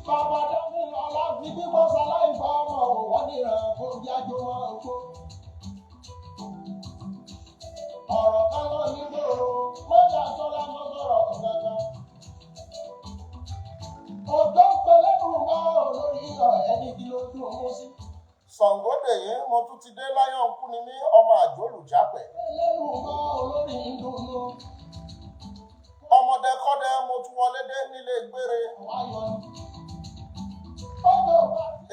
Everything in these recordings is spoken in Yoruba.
Bàbá Dámì lọ́la fi bíbọ́ sáláì bá ọmọ òwò nìran kó jájó wọn kó. Ọ̀rọ̀ kan lọ nígboro, mọ́jà sọ́lá mọ́ sọ̀rọ̀ kankan. Òjò pẹlẹ́rù mọ́ olórí ẹni kí ló dùn mú sí. Sàngódèyé mo tún ti dé láyọ̀ ń kú ni mí ọmọ àjòlùjápẹ̀. Pẹlẹ́rù mọ́ olórí ń dùnnú. Ọmọdé kọ́dẹ mo tún wọlé dé nílé gbére. Wáyọ̀ ni.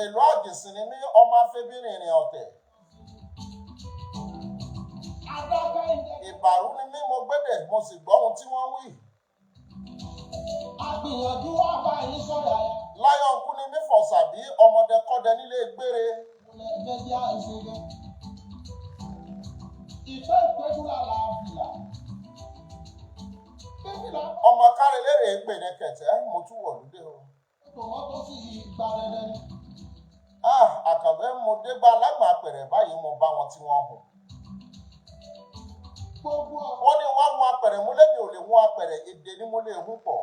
Èlò àjèsìn ni mí ọmọ afẹ́bìnrin ìrìn ọ̀tẹ̀. Ìbàrú ni mí mo gbédè mo sì gbọ́ ohun tí wọ́n wí. Agbìyànjú wá bá yín sọ̀rọ̀ ẹ̀. Láyọ̀ ń kú ni mí fọ̀sàbí ọmọdé kọ́dẹ nílé gbére. Ìfẹ́ ìpẹ́jú làlá àbìlà. Ọmọ kárẹ̀lérè gbèdé kẹ̀tẹ́ mo tún wọ̀ lóde o. Tòmọ́tò sì gba dandan ni. Àkànbẹ́ mo dé gba lágbà apẹ̀rẹ̀ báyìí mo bá wọn tí wọ́n hùn. Wọ́n ní wọ́n hun apẹ̀rẹ̀ mo lébi ò lè hun apẹ̀rẹ̀ èdè ni mo lè hun pọ̀.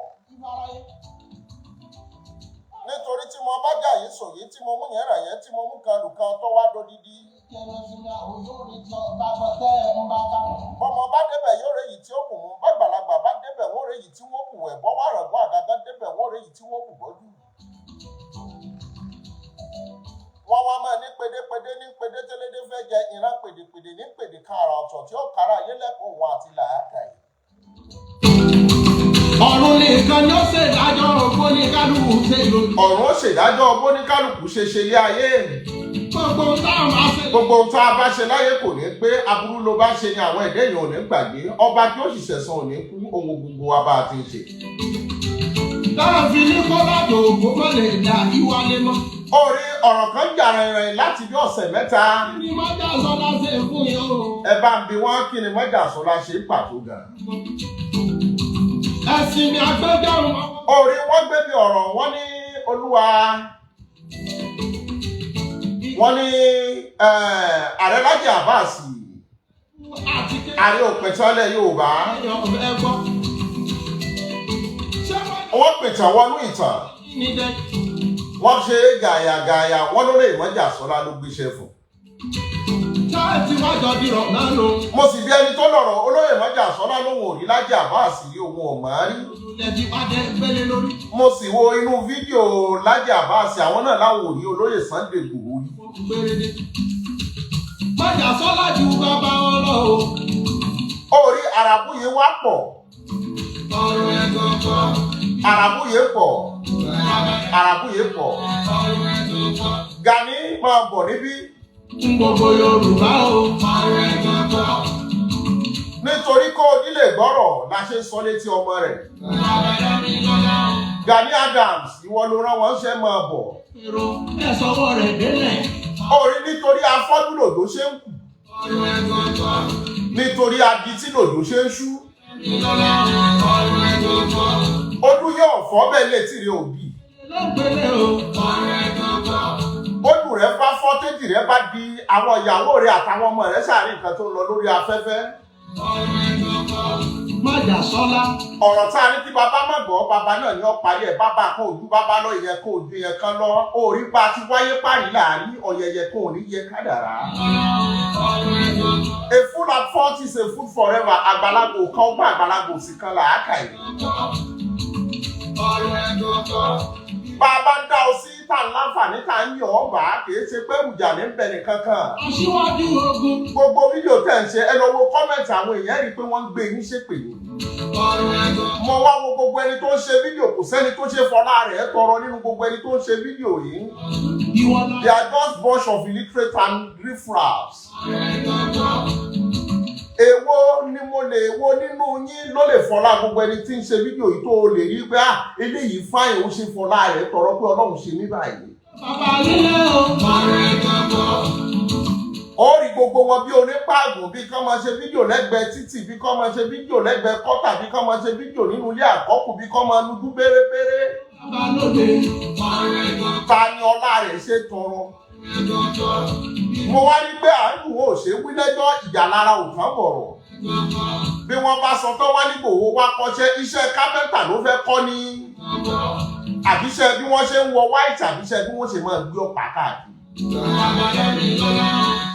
Nítorí tí mo bá jà yìí sòyí tí mo mú yẹn rà yẹn tí mo mú kan lù kan tó wá dodidi. Bọ́mọ bá débẹ̀ yóò rẹ̀ yìí tí ó kù mú. Bàgbàlagbà bá débẹ̀ wọ́n rẹ̀ yìí tí wọ́n kù wẹ̀. Bọ́wọ́ àrọ̀gbọ́n àgàgà débẹ̀ wọ́n rẹ̀ yìí tí wọ́n kù bọ́jú. Wọ́n wá máa ní pédépédé ní pédé télédé fẹ́ jẹ ìran pèdèpèdè ní pèdè kára ọ̀tọ̀ tí ó kára ayé lẹ́kọ̀ọ́ wọn àti làákà yìí. Ọ̀run nìkan ni ó ṣèdájọ́ bóníkálùkù ṣe lò. Ọ̀run ó ṣèdájọ́ bóníkálùkù ṣe ṣe ilé ayé. Gbogbo tá a máa ṣe. Gbogbo tá a bá ṣe láyé kò ní pé aburú ló bá ṣe ni àwọn ẹ̀dá èèyàn ò ní gbàgbé. Ọba tí ó sì ṣẹ̀san ò ní kú ohun gbogbo wa bá a ti ń ṣe. Láàfin ní kọ́lájò ògbó mọ́ lè dà ìwálé mọ́. Orí ọ̀rọ̀ kan jà rìnrìn láti bí ọ̀sẹ̀ mẹ́ta. Kí ni Mọ́jà Sọlá ṣe fún yín o? Ẹ bá ń bi wọ́n kí ni Mọ́jà Sọlá ṣe pàtó gan. Ẹ̀sìn mi àgbẹjọ́rùn. Orí wọ́n gbé bí ọ̀rọ̀ wọ́n ní Olúwa. Wọ́n ní Ààrẹ Lájì Àbáàsì. Ààrẹ òpẹ̀tọ́lẹ̀ Yorùbá. Wọ́n pètàn wọnú ìtàn. Wọ́n ṣe gàyàgàyà wọ́n lórí Mọ́jà Sọlá ló gbéṣẹ́ fún. Ṣáàtì wájọ dìrọ̀ náà lò. Mo sì bí ẹni tó lọ̀rọ̀ olóyè Mọ́jà Sọlá lóhun ò rí Lájì Àbáàsì òun ò mọ̀ rí. Mo sì wo inú fídíò Lájì Àbáàsì àwọn náà láwọn ò rí olóyè Sunday Igboho rí. Mọ́jà Sọlá ju bàbá wọn lọ o. Orí àràbùyé wá pọ̀. Ọ̀rọ̀ ẹ̀gbọ́n kọ́. Àràbùyé pọ̀. Àràbùyé pọ̀. Gani máa bọ̀ níbí. Gbogbo Yorùbá o. Ọ̀rọ̀ ẹ̀gbọ́n kọ́. Nítorí kó onílé gbọ́rọ̀ la ṣe sọ létí ọmọ rẹ̀. Gani Adams ìwọ ló rán wọn ṣe máa bọ̀. Èrò ẹ̀ sọ́wọ́ rẹ̀ délẹ̀. Orí nítorí afọ́jú lòdò ṣe ń kù. Ọ̀rọ̀ ẹ̀gbọ́n kọ́. Nítorí adití lòdò ṣe ń ṣú. Ojú yóò fọ́ bẹ́ẹ̀ létí rẹ̀ òbí. Ojú rẹ̀ bá fọ́ téjì rẹ̀ bá di àwọn ìyàwó rẹ̀ àtàwọn ọmọ rẹ̀ sàárín nǹkan tó ń lọ lórí afẹ́fẹ́. Mọ́jà Sọlá. Ọ̀rọ̀ tá a ní kí bàbá má gbọ́ bàbá náà ni ó parí ẹ̀ bàbá kan ojú bàbá lọ ìyẹn kan ojú yẹn kan lọ orí bá ti wáyé pàrí láàrin ọ̀yẹ̀yẹ̀ kan ò ní yẹ kádàrá. A fool at 40 is a fool forever. Àgbàlagbò kan ó bá àgbàlagbò sì kan làákà yìí. Bàbá ń dá ọ sí tá ń láǹfààní tá ń yọ̀ ọ́ bá kìí ṣe pé ìjà ní bẹ̀ nìkan kan. Aṣíwájú ogun. Gbogbo fídíò tẹ̀ ń ṣe ẹ lọ wo kọ́mẹ̀ntì àwọn èèyàn rí i pé wọ́n ń gbé yín ṣépè yìí. Mo wá wo gbogbo ẹni tó ń ṣe fídíò kò sẹ́ni tó ṣe fọlá rẹ̀ tọrọ nínú gbogbo ẹni tó ń ṣe fídíò yìí. They are just bunch of illiterate and riffraffs. Èwo ni mo lè wo nínú yín ló lè fọlá gbogbo ẹni tí ń ṣe fídíò yìí tó lè rí pé eléyìí fáyìn ó ṣe fọlá rẹ̀ tọrọ pé Ọlọ́run ṣe mí báyìí. Bàbá lílé o. Ó rí gbogbo wọn bí onípàgùn bí kán máa ṣe fídíò lẹ́gbẹ̀ẹ́ títì bí kán máa ṣe fídíò lẹ́gbẹ̀ẹ́ kọ́tà bí kán máa ṣe fídíò nínú ilé àkọ́kù bí kán máa nujú bérebére. Bàbá lóde. Ta ni ọlá rẹ̀ ṣe tọrọ? Mo wá rí pé àánú ò ṣe wí lẹ́jọ́ ìjà lára ò tán bọ̀rọ̀. Bí wọ́n bá sọ tán wá ní Igboho wá kọ́ṣẹ́ iṣẹ́ kápẹ́ntà ló fẹ́ kọ́ ni. àbíṣẹ́ bí wọ́n ṣe ń wọ white àbíṣẹ́ bí wọ́n ṣe máa gbé ọ̀pá káàkiri.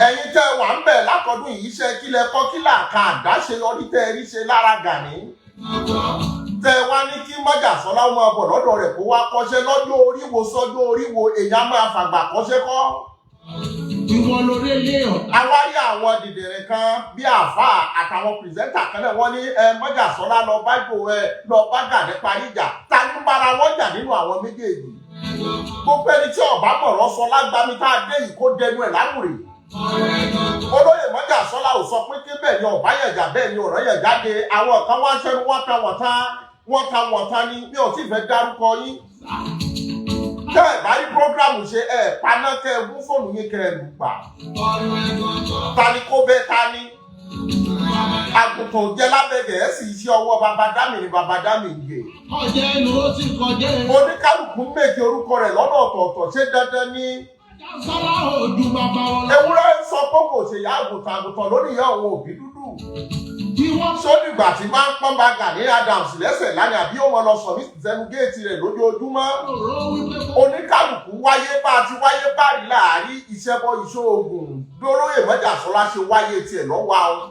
ẹ̀yin tẹ́ wà ń bẹ̀ látọdún yìí iṣẹ́ kílẹ̀ kọ́ kí làǹkà àdáṣeyọrí tẹ́ rí ṣe lára Gani. tẹ́ wá ní kí Májàsọ́lá máa bọ̀ lọ́dọ̀ rẹ̀ kó wá kọ́ṣẹ́ lọ́jọ́ orí wo sọ́jọ́ orí wo èèyàn máa fàgbà kọ́ṣẹ́ kọ́. ìwọ lórí ilé ọ̀. àwárí àwọn dìdìrín kan bí àáfàá àtàwọn pìrìsẹ́ńtà kan náà wọ́n ní Májàsọ́lá lọ bá lọ bá Gani parí ìjà ta ní bára wọ́n jà nínú àwọn méjèèjì. gbogbo ẹni tí ọba mọ̀rọ̀ sọ lágbàmí tá a dé yìí kó dẹnu ẹ̀ láwùrè. olóyè Májàsọ́lá ò sọ pé kí bẹ́ẹ̀ ni ọ̀bá yẹ̀jà bẹ́ẹ̀ ni ọ̀rọ̀ yẹ̀ jáde àwọn kan wá ṣẹ́nu wọ́n ta ni bí ò tí ì fẹ́ dárúkọ yín. tẹ́ ẹ̀ bá rí prógrámù ṣe ẹ̀ paná kẹ́ ẹ mú fóònù yín kẹ́ ẹ lù pa. ta ni kó bẹ́ẹ̀ ta ni. àgùntàn jẹ́ lábẹ́ Gẹ̀ẹ́sì iṣẹ́ ọwọ́ babadámi ni babadámi ń gbé. ọjẹ́ inú ó ti kọjá. oníkálukú méje orúkọ rẹ̀ lọ́nà ọ̀tọ̀ọ̀tọ̀ ṣé dandan ni. Sọ́lá ojú bàbá wọn. ewúrẹ́ sọ pé kò ṣèyá àgùntàn lórí ìyá òun òbí dúdú. sódìgbà tí máa ń pọ́n bá Gani Adams lẹ́sẹ̀ lánàá àbí ó mọ lọ sọ mí sẹ́nu géètì rẹ̀ lójoojúmọ́. oníkálukú wáyé bá a ti wáyé báyìí láàárín ìṣẹ́bọ ìṣòògùn lóróyè Májàsọ́lá ṣe wáyé tiẹ̀ lọ́wọ́ àwọn.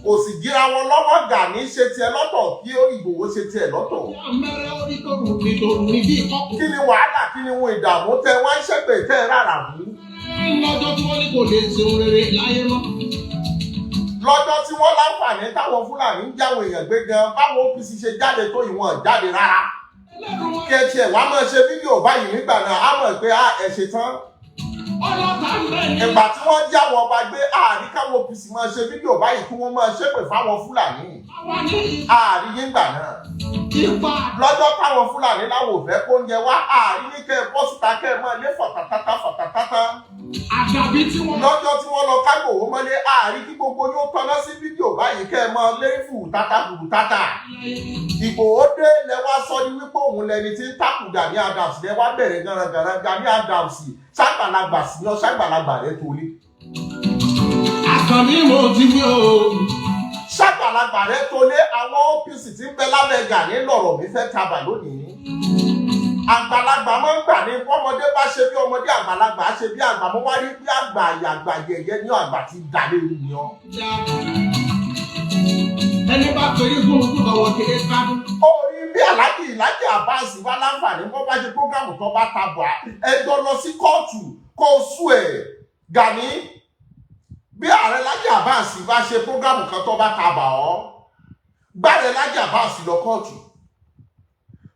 kò sì jíra wọn lọ́wọ́ Gani ṣe tiẹ̀ lọ́tọ̀ kí Ìgbòho ṣe tiẹ̀ lọ́tọ̀. kí ni wàhálà kí ni wọn ìdààmú tẹ wọ́n ń ṣègbè tẹ́ rárá mú. lọ́jọ́ tí wọ́n ní kò lè ṣe ohun rere láyé mọ́. lọ́jọ́ tí wọ́n láǹfààní táwọn Fúlàní ń jáwọ́ èèyàn gbé gan báwọn OPC ṣe jáde tó ìwọ̀n jáde rárá. kí ẹ tiẹ̀ wá máa ṣe fídíò báyìí nígbà náà á mọ̀ pé ẹ ṣe tán. ìgbà tí wọ́n jáwọ́ ọba gbé àárín káwọn OPC máa ṣe fídíò báyìí kí wọ́n máa ṣépè fáwọn Fúlàní. àárín yín gbà náà. lọ́jọ́ táwọn Fúlàní láwọn ò fẹ́ kó oúnjẹ wá àárín ní kẹ́ ẹ bọ́ síta kẹ́ ẹ máa lé fọ̀tàtàtà. lọ́jọ́ tí wọ́n lọ kágbòho mọ́lé àárín kí gbogbo yóò tọ́ná sí fídíò báyìí kẹ́ ẹ máa lé fùtátà. Ìgbòho dé lẹ́wà sọ ní wípé òun lẹni tí ń takùn Gani Adams lẹ́wà bẹ̀rẹ̀ garangaran Gani Adams ṣàgbàlagbà sí ọ ṣàgbàlagbà rẹ tó lé. àkànní mo ti wí o. ṣàgbàlagbà rẹ tó lé àwọn OPC tí ń bẹ lábẹ́ Gani lọ̀rọ̀ mi fẹ́ tabà lónìí. àgbàlagbà máa ń gbà ní ọmọdé bá ṣe bí ọmọdé àgbàlagbà ṣe bí àgbà mo wá rí bí àgbà àyàgbà yẹyẹ ní àgbà tí dalé lu ni ọ. ẹni bá torí gbòǹgbò ọwọ́ kéré kádùn. orí bí Alhaji Abbas wá láǹfààní bó bá ṣe prógámù tó bá tabà ẹjọ́ lọ sí kóòtù kó sú ẹ̀ Gani bí ààrẹ Alhaji Abbas bá ṣe prógámù kan tó bá tabà ọ́ gbàrẹ Alhaji Abbas lọ kóòtù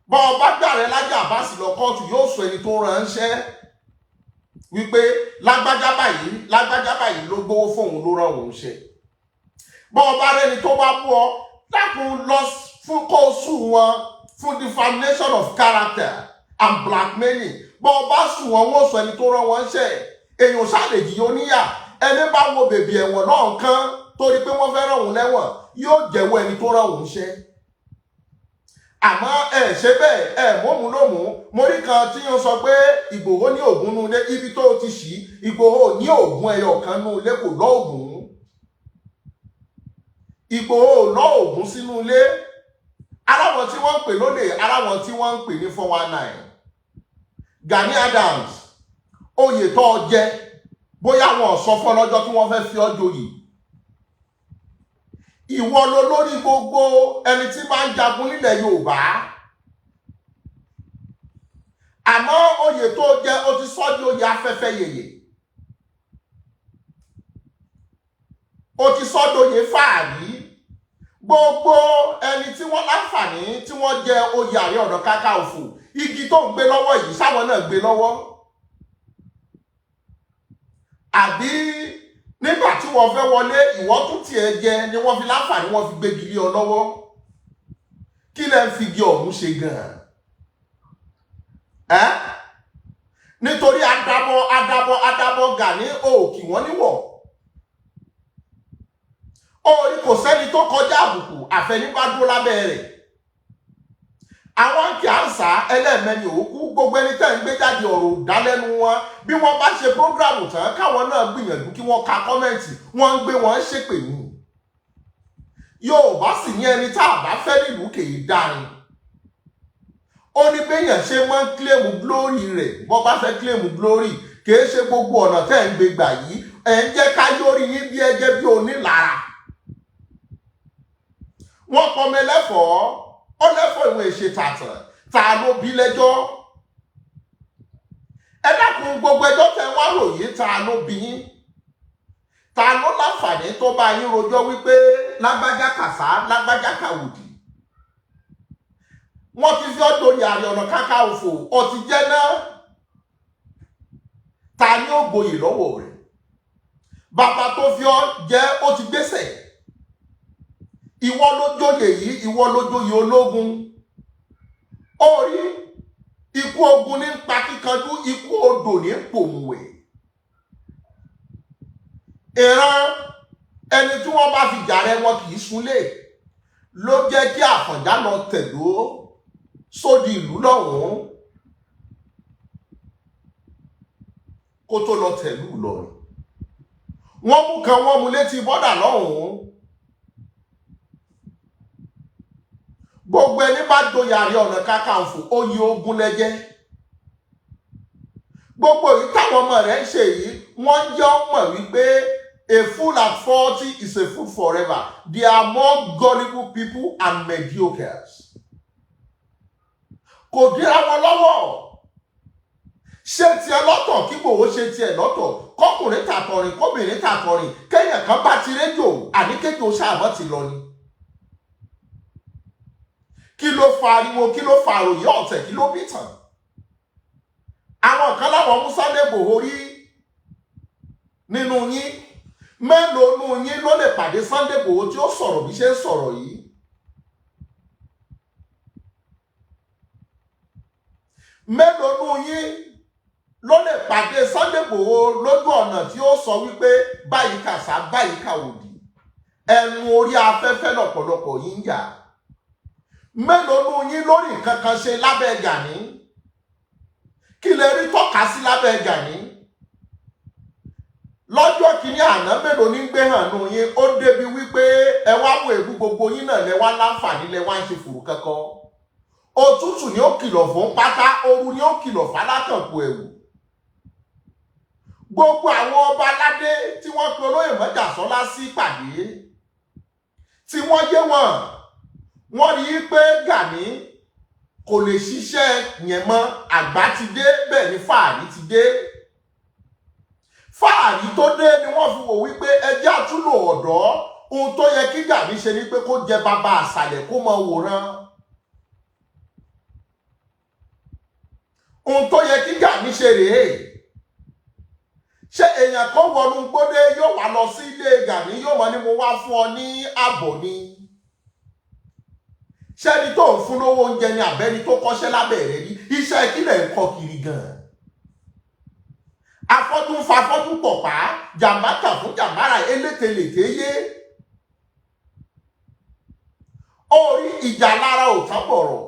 bọ́ ọ bá gbàrẹ Alhaji Abbas lọ kóòtù yóò sọ ẹni tó ránṣẹ́ wípé lágbájá báyìí ló gbowó fóun ló rán òun ṣe bọ́ ọ bá rẹni tó bá bú ọ dákun lọ fún kó sùn wọn fún defamation of character and blackmailing bọ́ ọ bá sùn wọn wọ́n sọ ẹni tó rán wọn ṣe èèyàn ṣàlèjì yóò níyà ẹni bá wo bèbí ẹ̀wọ̀n náà kan torí pé wọ́n fẹ́ rán òun lẹ́wọ̀n yóò jẹ́wọ́ ẹni tó rán òun ṣe àmọ́ ẹ ṣe bẹ́ẹ̀ ẹ mọ́mú lómú mórí kan tí yóò sọ pé Ìgbòho ní ògùn nú ilé ibi tó ti ṣí Ìgbòho ní ògùn ẹyọ kan nú ilé kò lọ ògùn Ìgbòho lọ ògùn sínú ilé aláwọn tí wọ́n ń pè lóde aláwọn tí wọ́n ń pè ní 419 Gani Adams oyè tó jẹ bóyá wọn sọ fún ọlọ́jọ́ tí wọ́n fẹ́ fi ọ́ joyè ìwọ ló lórí gbogbo ẹni tí máa ń jagun nílẹ̀ Yorùbá àmọ́ oyè tó jẹ ó ti sọ di oyè afẹ́fẹ́ yèyè ó ti sọ di oyè fàárí gbogbo ẹni tí wọ́n láǹfààní tí wọ́n jẹ oyè Ààrẹ Ọ̀nà Kakanfò igi tó ń gbé lọ́wọ́ yìí sáwọn náà gbé lọ́wọ́ àbí nígbà tí wọ́n fẹ́ wọlé ìwọ́n tún tiẹ̀ jẹ ni wọ́n fi láǹfààní wọ́n fi gbégi lé ọ lọ́wọ́ kí lẹ ń fi igi ọ̀hún ṣe gan-an nítorí adábọ̀ Gani òkì wọ́n níwọ̀ orí kò sẹ́ni tó kọjá àbùkù àfẹnibádúró lábẹ́ rẹ̀ àwọn kì á ń sá ẹlẹ́ẹ̀mẹ́rin òkú gbogbo ẹni tẹ́ ń gbé jáde ọ̀rọ̀ dálẹ́nu wọn bí wọ́n bá ṣe prógrámù tán káwọn náà gbìyànjú kí wọ́n ka kọ́mẹ́ǹtì wọ́n ń gbé wọn ṣépè ní Yorùbá sì ní ẹni tá a bá fẹ́ nílùú kèé dárin ó ní béèyàn ṣe máa ń claim glory rẹ̀ bó bá fẹ́ claim glory kìí ṣe gbogbo ọ̀nà tẹ́ ń gbé gbà yìí ẹ̀ ń jẹ́ ká yórí yín bí ẹgẹ́ bí onílára. wọ́n pọ̀ mi lẹ́fọ̀ọ́ ó lẹ́fọ̀ọ́ ìwé ìṣe tàtàn ta ló bí lẹ́jọ́. ẹ dákun gbogbo ẹjọ́ tẹ́ wá ròyìn ta ló bí yín ta ló láǹfààní tó bá yín rojọ́ wípé lágbájá kàsá lágbájá kàwòdì. wọ́n ti fi ọ́ dorí Ààrẹ Ọ̀nà Kakanfò ó ti jẹ́ náà ta ni ó gboyè lọ́wọ́ rẹ̀ bàbá tó fi ọ́ jẹ́ ó ti gbéṣẹ̀ ìwọ ló jóyè yìí ìwọ ló jóyè ológun ó rí ikú ogun ní pa kíkanjú ikú odò ní pòmùwẹ̀ ìran ẹni tí wọ́n bá fi jà rẹ wọn kì í súnlé ló jẹ́ kí Àfọ̀njá lọ tẹ̀dó sódì ìlú lọ́hùn-ún kó tó lọ tẹ̀lú Ìlọrin wọ́n mú kan wọ́n mú létí bọ́dà lọ́hùn-ún gbogbo ẹni bá joyè Ààrẹ Ọ̀nà Kakanfò oyè ogun lẹ́jẹ́ gbogbo yìí táwọn ọmọ rẹ̀ ń ṣe yìí wọ́n jẹ́ ọmọ wípé a fool at 40 is a fool forever. They are more gullible people and mediocres. Kò dira wọn lọ́wọ́ ṣe tiẹ̀ lọ́tọ̀ kí Igboho ṣe tiẹ̀ lọ́tọ̀ kọkùnrin tàkọrin kóbìnrin tàkọrin kéèyàn kan bá ti rédíò àníkéjò sáàmọ́ ti lọ ni. Kí ló fa ariwo kí ló fa àròyé ọ̀tẹ̀ kí ló bí tàn. Àwọn kan láwọn mú Sunday Igboho rí nínú yín mélòó nínú yín ló lè pàdé Sunday Igboho tí ó sọ̀rọ̀ bí ṣe ń sọ̀rọ̀ yìí. Mélòó nínú yín ló lè pàdé Sunday Igboho lójú ọ̀nà tí ó sọ wípé báyìí kàsá báyìí kàwòdì ẹnu orí afẹ́fẹ́ lọ́pọ̀lọpọ̀ yín jà. Mélòó nínú yín lórí nǹkan kan ṣe lábẹ́ Gani kí lè rí tọ́ka sí lábẹ́ Gani. Lọ́jọ́ kìíní àná mélòó ní gbé hàn nù yín ó débi wípé ẹ wá wo èébú gbogbo yín náà lẹ wá láǹfààní lẹ wá ń ṣe fùrù kankan. Òtútù ni ó kìlọ̀ fún pátá ooru ni ó kìlọ̀ fálákànpọ̀ ẹ̀wù. Gbogbo àwọn ọba aládé tí wọ́n pe olóyè Mọ́jàsọ́lá sí ìpàdé tí wọ́n yé wọ́n rí i pé Gani kò lè ṣiṣẹ́ yẹn mọ́ àgbà ti dé bẹ́ẹ̀ ni fàárí ti dé. Fàárí tó dé ni wọ́n fi wò wípé ẹjẹ́ àtúlò ọ̀dọ́ ohun tó yẹ kí Gani ṣe ni pé kó jẹ bàbá àṣàlẹ̀ kó mọ wòran. Ohun tó yẹ kí Gani ṣe rèé. Ṣé èèyàn kan wọnú gbódé yóò wá lọ sí ilé Gani yóò mọ ní mo wá fún ọ ní ààbọ̀ ni. Ṣẹ́ni tó ń fún lówó oúnjẹ ni àbẹ́ni tó kọ́ṣẹ́ lábẹ́ rẹ̀ rí iṣẹ́ ìkílẹ̀ ń kọ́ kiri gan-an. Afọ́jú ń fa afọ́jú pọ̀ pa jàmbá kà fún jàmbára elételèté yé. Orí ìjà lára ò tán bọ̀rọ̀.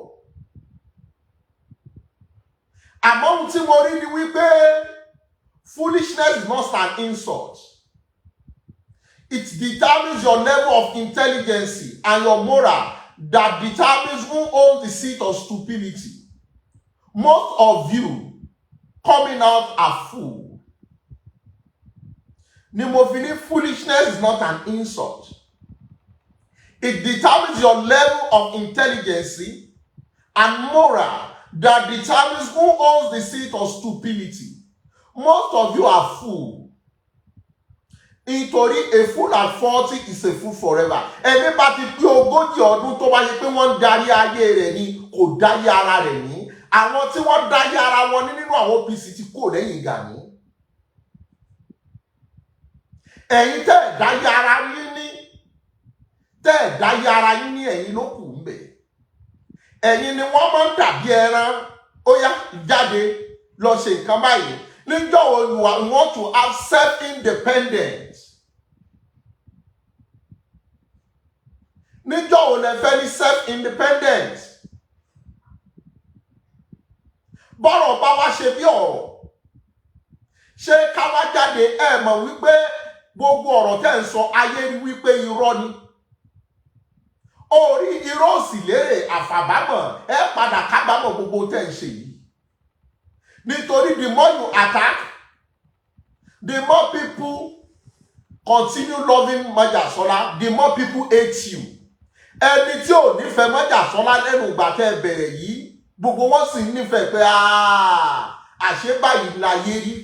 Àmọ́ ohun tí mo rí ni wípé foolishness is not an insult. It determines your level of intelligence and your moral that determines who owns the seat of stupidity. Most of you coming out are fool. Nimofini, foolishness is not an insult. It determines your level of intelligence and moral that determines who owns the seat of stupidity. Most of you are fool. Nítorí a fool at 40 is a fool forever. Ẹni bá ti pé ogójì ọdún tó bá yẹ pé wọ́n ń darí ayé rẹ̀ ni kò dáyé ara rẹ̀ ní. Àwọn tí wọ́n dáyé ara wọn ní nínú àwọn OPC ti kò lẹ́yìn Gani. Ẹ̀yin tẹ́ ẹ̀ dáyé ara yín ní. Tẹ́ ẹ̀ dáyé ara yín ní ẹ̀yin ló kù ń bẹ̀. Ẹ̀yin ni wọ́n máa ń dàbí ẹran. Ó yá jáde lọ ṣe nǹkan báyìí. Níjọ́ wo you want to have self-independence? Níjọ́ wo lẹ fẹ́ ní self-independence? Bọ́rọ̀ bá wá ṣe bí ọ̀rọ̀. Ṣé ká wá jáde ẹ mọ̀ wípé gbogbo ọ̀rọ̀ tẹ́ ń sọ ayé rí wípé irọ́ ni? orí irọ́ òsì lérè àfàbámọ̀ ẹ padà kábàámọ̀ gbogbo tẹ́ ń ṣe yìí. Nítorí the more you attack, the more people continue loving Májàsọ́lá, the more people hate you. Ẹni tí ò nífẹ̀ẹ́ Májàsọ́lá lẹ́nu ìgbà tẹ́ bẹ̀rẹ̀ yìí, gbogbo wọn sì nífẹ̀ẹ́ pé àṣé báyìí láyé rí.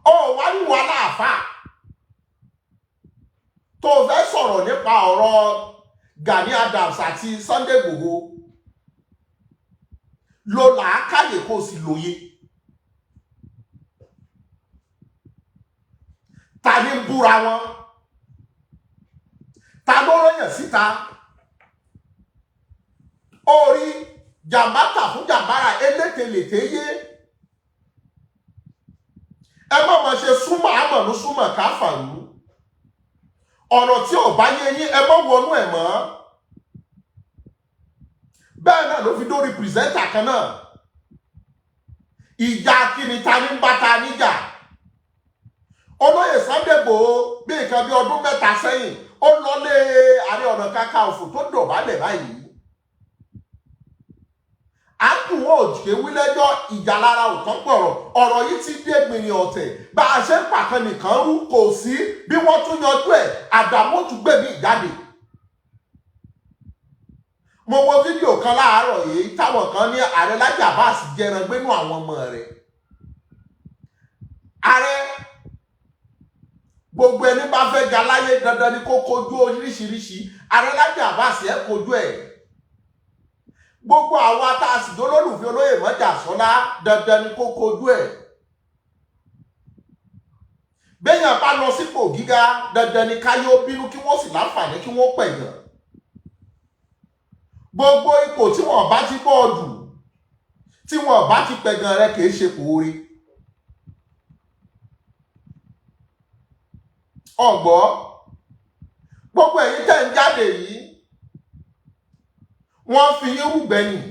Ó wá ní Wahala àfà tó fẹ́ sọ̀rọ̀ nípa ọ̀rọ̀ Gani Adams àti Sunday Igboho ló làákàyè kó sì lóye. Ta ní ń búra wọn? Ta ló ròyìn síta? Orí jàmbátà fún jàmbára elételèté yé. Ẹ má mà ṣe súnmọ́ àmọ̀nú súnmọ́ káfàánú. Ọ̀rọ̀ tí ò bá yé yín ẹ má wọnú ẹ̀ mọ́. Bẹ́ẹ̀ náà ló fi dórí pìrìsẹ́ńtà kan náà. Ìjà kíni ta ní ń bá ta níjà. Olóyè Sunday Igboho bí nǹkan bí ọdún 3 sẹ́yìn ó lọlé Ààrẹ Ọ̀nà Kakanfò tó dọ̀bálẹ̀ báyìí. À ń kùn wọ́n òjìké wílẹ́jọ́ ìjà lára òtán pọ̀rọ̀ ọ̀rọ̀ yìí ti dé gbìnrín ọ̀tẹ̀ bá a ṣe ń pàkan nìkan rú kò sí bí wọ́n tún yanjú ẹ̀ àdàmójú gbèmí ìjáde. Mo wo fídíò kan láàárọ̀ yìí táwọn kan ní Ààrẹ Lájí Abbas jẹran gbénú àwọn ọmọ rẹ̀. Ààrẹ gbogbo ẹni bá fẹ́ ga láyé dandan ni kó kojú oríṣiríṣi. Ààrẹ Lájí Abbas ẹ̀ kojú ẹ̀. Gbogbo àwọn atásìdó lólùfẹ́ olóyè Májàsọ́lá dandan ni kó kojú ẹ̀. Béèyàn bá lọ sípò gíga dandan ni káyé ó bínú kí wọ́n sì láǹfààní kí wọ́n pẹ̀yàn. Gbogbo ipò tí wọ́n bá ti bọ́ọ̀dù tí wọ́n bá ti pẹ̀gàn rẹ kìí ṣe pòórí. Ọ̀gbọ́ gbogbo ẹ̀yin tẹ́ ń jáde yìí wọ́n fi yín rúgbẹ́yìn.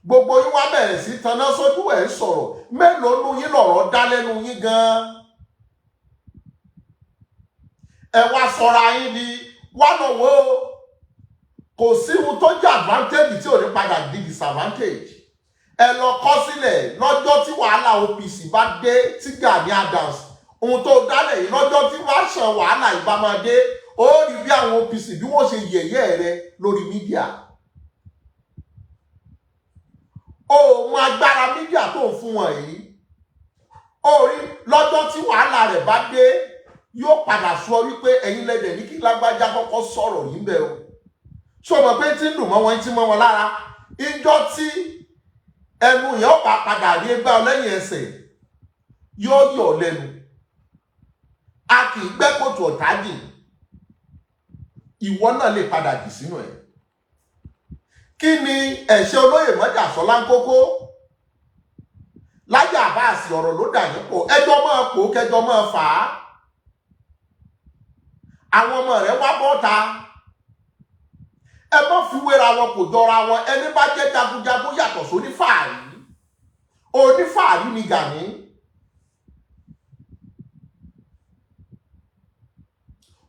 Gbogbo yín wá bẹ̀rẹ̀ sí taná sójú ẹ̀ ń sọ̀rọ̀ mélòó nu yín lọ̀rọ̀ dá lẹ́nu yín gan-an. Ẹ wá sọra yín di wánàwó. Kò sí ohun tó jẹ́ advantage tí ò ní padà di disadvantage. Ẹ lọ kọ sílẹ̀ lọ́jọ́ tí wàhálà OPC bá dé tí Gani Adams ohun tó dálẹ̀ yìí lọ́jọ́ tí wàá ṣàn wàhálà ìbá máa dé ó rí bí àwọn OPC bí wọ́n ṣe yẹ̀yẹ́ rẹ lórí mídíà. Ó mọ agbára mídíà tó ń fún wọn yìí. Ó rí lọ́jọ́ tí wàhálà rẹ̀ bá dé yóò padà sọ wípé ẹ̀yin lẹ́dẹ̀ ní kí lágbájá kọ́kọ́ sọ̀rọ̀ yìí bẹ́ẹ̀ o. Ṣé o mọ̀ pé tí ń dùn mọ́ wọn tí mọ́ wọn lára? Ìjọ tí ẹnu yẹn ó padà rí ẹgbẹ́ ọlẹ́yìn ẹsẹ̀ yóò yọ̀ lẹ́nu. A kì í gbẹ́ kòtò ọ̀tá dì. Ìwọ náà lè padà dì sínú ẹ̀. Kí ni ẹ̀ṣẹ̀ olóyè Májàsọ́lá ń kókó? Lájí Abbas ọ̀rọ̀ ló dà yín pọ̀. Ẹjọ́ máa kó kẹjọ́ máa fà á. Àwọn ọmọ rẹ̀ wá bọ́ta. Ẹ má fi wéra wọn kò jọra wọn. Ẹni bá jẹ́ jagunjagun yàtọ̀ sónífàárí. Onífàárí ni Gani.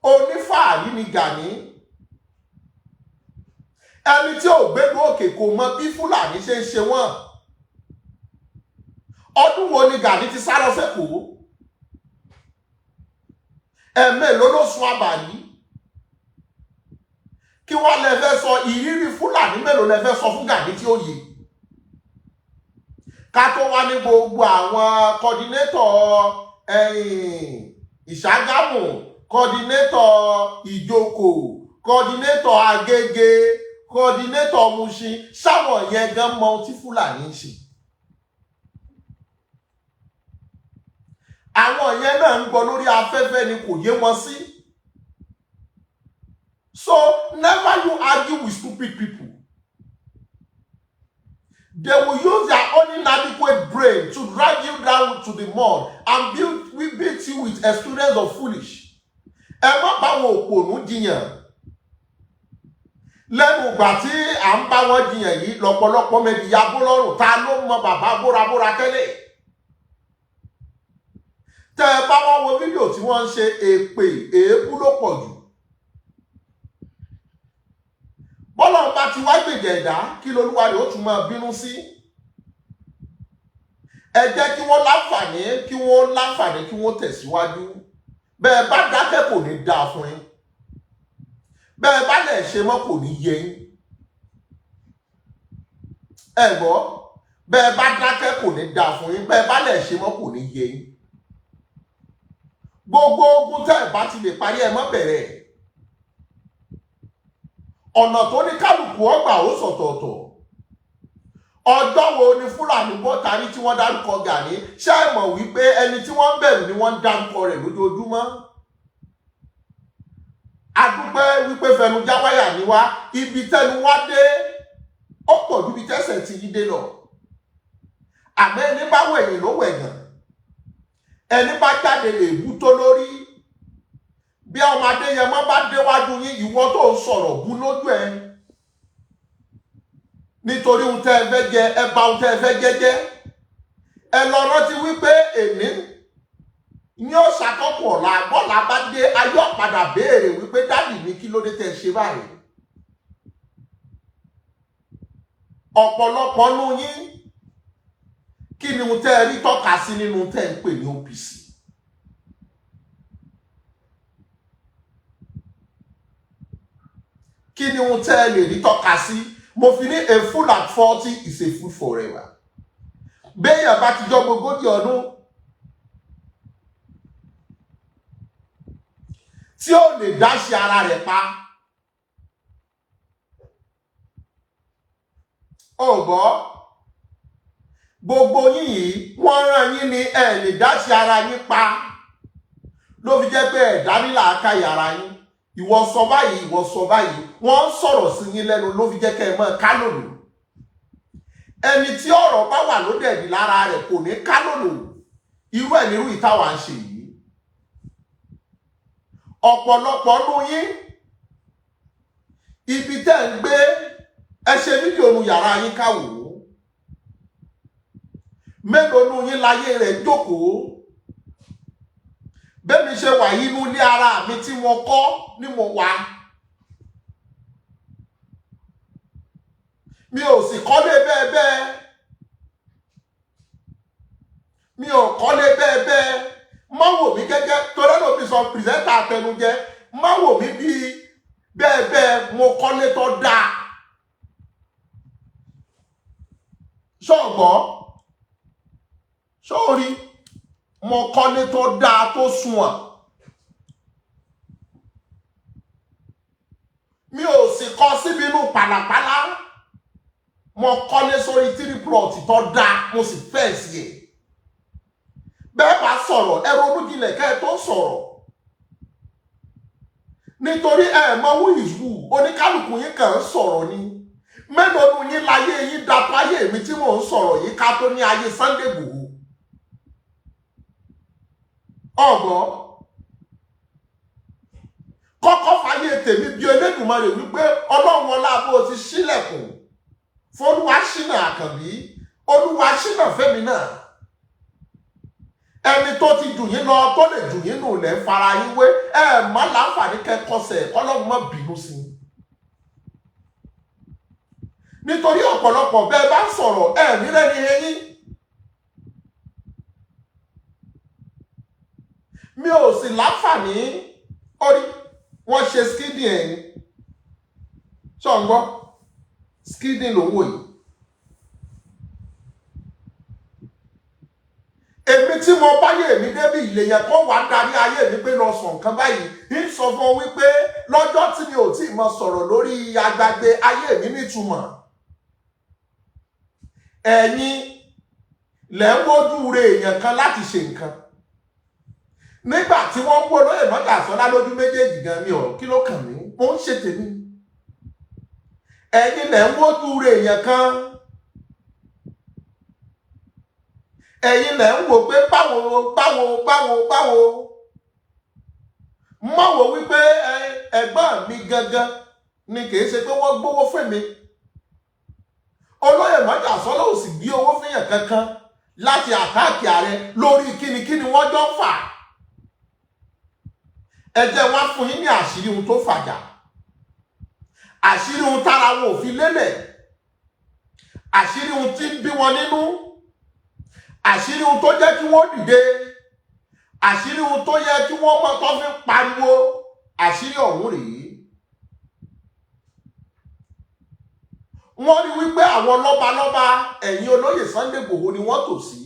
Onífàárí ni Gani. Ẹni tí ò gbégbó òkè kò mọ bí Fúlàní ṣe ń ṣe wọ́n. Ọdún wo ni Gani ti sá lọ sẹ́kọ̀ọ́? Ẹ̀mélòó ló sun àbàrí? Kí wọ́n lè fẹ́ sọ ìrírí Fúlàní mélòó lè fẹ́ sọ fún Gani tí ó yé? Ká tó wá ní gbogbo àwọn kọ́dínétọ̀ Ìṣàgámù, kọ́dínétọ̀ Ìjókòó, kọ́dínétọ̀ Agége, kọ́dínétọ̀ Mushin, sáwọn yẹn gan mọ ohun tí Fúlàní ń ṣe. Àwọn yẹn náà ń gbọ́ lórí afẹ́fẹ́ ni kò yé wọn sí. So never you argue with stupid people. They will use their own inadequate brain to drag you down to the mud and beat you with experience of foolish. Ẹ má bá wọn òpònú jiyàn. Lẹ́nu ìgbà tí à ń bá wọn jiyàn yìí lọ́pọ̀lọpọ̀ mẹ́dìyà bó lọ́rùn ta ló mọ bàbá bórabóra tẹ́lẹ̀. tẹ́ ẹ bá wá wo fídíò tí wọ́n ń ṣe èpè èébú ló pọ̀ jù. bọ́lọ́run bá ti wá gbèjà ẹ̀dá kí lolúwa rẹ̀ ó tún máa bínú sí. ẹ jẹ́ kí wọ́n láǹfààní kí wọ́n tẹ̀síwájú. bẹ́ẹ̀ bá dákẹ́ kò ní dáa fún yín. bẹ́ẹ̀ bá lẹ̀ ṣe mọ́ kò ní yé yín. ẹ gbọ́ bẹ́ẹ̀ bá dákẹ́ kò ní dáa fún yín. bẹ́ẹ̀ bá lẹ̀ ṣe mọ́ kò ní yé yín. gbogbo ogun tẹ́ ẹ bá ti lè parí ẹ mọ́ bẹ̀rẹ̀. ọ̀nà tó ní kálukú ọgbà ó sọ̀tọ̀ọ̀tọ̀. ọjọ́ wo ni Fúlàní bọ́ta ní tí wọ́n dárúkọ Gani ṣé ẹ mọ̀ wípé ẹni tí wọ́n ń bẹ̀rù ni wọ́n ń dárúkọ rẹ̀ lójoojúmọ́. adúpẹ́ wípé fẹnujá wáyà ni wá ibi tẹnu wá dé ó pọ̀ ju ibi tẹ́sẹ̀ ti yí dé lọ. àmọ́ ẹni bá wẹ̀yìn ló wẹ̀gàn. ẹni bá jáde lè bú tó lórí. bí ọmọdé yẹn mọ́ bá déwájú yín ìwọ tó ń sọ̀rọ̀ bú lójú ẹ. nítorí ohun tẹ́ ẹ fẹ́ jẹ ẹ bà ohun tẹ́ ẹ fẹ́ jẹ́. ẹ lọ rántí wípé èmi ní ó ṣàkókò ọ̀la bọ́lá bá dé ayọ́ padà béèrè wípé dádì mi kí ló dé tẹ́ ṣe báyìí. ọ̀pọ̀lọpọ̀ nú yín kí ni ohun tẹ́ ẹ rí tọ́ka sí nínú tẹ́ ń pè ní OPC. kí ni ohun tẹ́ ẹ lè rí tọ́ka sí. mo fi ní a fool at 40 is a fool forever. béèyàn bá ti jọ ogójì ọdún tí ó lè dá ṣe ara rẹ̀ pa. ọ̀gbọ́ gbogbo yín yìí wọ́n rán yín ní ẹ lè dá ṣe ara yín pa ló fi jẹ́ pé ẹ̀dá nílà akáyà ara yín. ìwọ sọ báyìí ìwọ sọ báyìí wọ́n ń sọ̀rọ̀ sí yín lẹ́nu ló fi jẹ́ kẹ́ ẹ mọ́ kálòlò. ẹni tí ọ̀rọ̀ bá wà lódẹ̀dì lára rẹ̀ kò ní kálòlò. irú ẹ̀ nírú ìtawà ń ṣe yìí. ọ̀pọ̀lọpọ̀ nú yín ibi tẹ́ ń gbé ẹ ṣe fídíò nu yàrá yín káwò. mélòó nú yín láyé rẹ̀ jókòó. bẹ́ẹ̀ni ṣe wà yìí inú ilé ara mi tí mo kọ́ ni mo wà. mi ò sì kọ́lé bẹ́ẹ̀ bẹ́ẹ̀. mi ò kọ́lé bẹ́ẹ̀ bẹ́ẹ̀. má wò mí gẹ́gẹ́ torí ló fi sọ pìrìsẹ́ńtà àtẹnujẹ má wò mí bíi bẹ́ẹ̀ bẹ́ẹ̀ mo kọ́lé tó dáa. ṣọ́ọ̀gbọ́ ṣọ́ọ̀rí mo kọ́lé tó dáa tó sunwọ̀n. mi ò sì kọ́ síbi inú pàlàpàlà. mo kọ́lé sórí 3 plot tó dáa mo sì fẹ́ sí ẹ̀. bẹ́ẹ̀ bá sọ̀rọ̀ ẹ ronú jinlẹ̀ kẹ́ ẹ tó sọ̀rọ̀. nítorí ẹ mọ who is who oníkálukú yín kàn ń sọ̀rọ̀ ni. mélòó nu yín láyé yín dapò ayé mi tí mò ń sọ̀rọ̀ yìí ká tó ní ayé Sunday Igboho. ọ̀gbọ́n kọ́kọ́ fàyè tèmi bí Elédùmarè wípé ọlọ́run ọlá bó ti ṣílẹ̀kùn fọlúwa ṣínà Àkànbí olúwa ṣínà fẹ́mi náà. ẹni tó ti jù yín lọ tó lè jù yín nù lẹ́ fara yín wé ẹ má láǹfààní kẹ́kọ̀ọ́sẹ̀ kọ́lọ́run má bínú sí i. nítorí ọ̀pọ̀lọpọ̀ bẹ́ẹ̀ bá sọ̀rọ̀ ẹ nílẹ̀ ní eyín. mi ò sì láǹfààní orí wọ́n ṣe skidin ẹ̀yìn ṣọ́ngbọ́n skidin ló wò yìí. èmi tí mo báyé mi débi ìlèyàn kó wá darí ayé mi pé lọ sọ nǹkan báyìí ń sọ fún ọ wípé lọ́jọ́ tí mi ò tí ì mọ sọ̀rọ̀ lórí agbágbé ayé mi nítumọ̀. ẹ̀yin lẹ́ ń wojú re èèyàn kan láti ṣe nǹkan. nígbà tí wọ́n ń wó lóyè mọ́jà sọ́lá lójú méjèèjì gan mi ò kí ló kàn mí mo ń ṣe tèmi. ẹ̀yin lẹ́ ń wojú re èèyàn kan. ẹ̀yin lẹ́ ń wò pé báwo mọ̀ wò wípé ẹ̀gbọ́n mi gangan ni kì í ṣe pé wọ́n gbówó fún mi. olóyè mọ́jà sọ́lá ò sì gbé owó fún yàn kankan láti àtáàkì ààrẹ lórí kíni wọ́n jọ fà. Ẹ jẹ́ wá fún yín ní àṣírí ohun tó fàjà, àṣírí ohun tára wọn ò fi lélẹ̀, àṣírí ohun tí ń bí wọn nínú, àṣírí ohun tó jẹ́ kí wọ́n dìde, àṣírí ohun tó yẹ kí wọ́n mọ̀ tó fi pariwo. Àṣírí ọ̀hún rèé. Wọ́n rí wípé àwọn lọ́balọ́ba ẹ̀yìn olóyè Sunday Igboho ni wọ́n tò sí.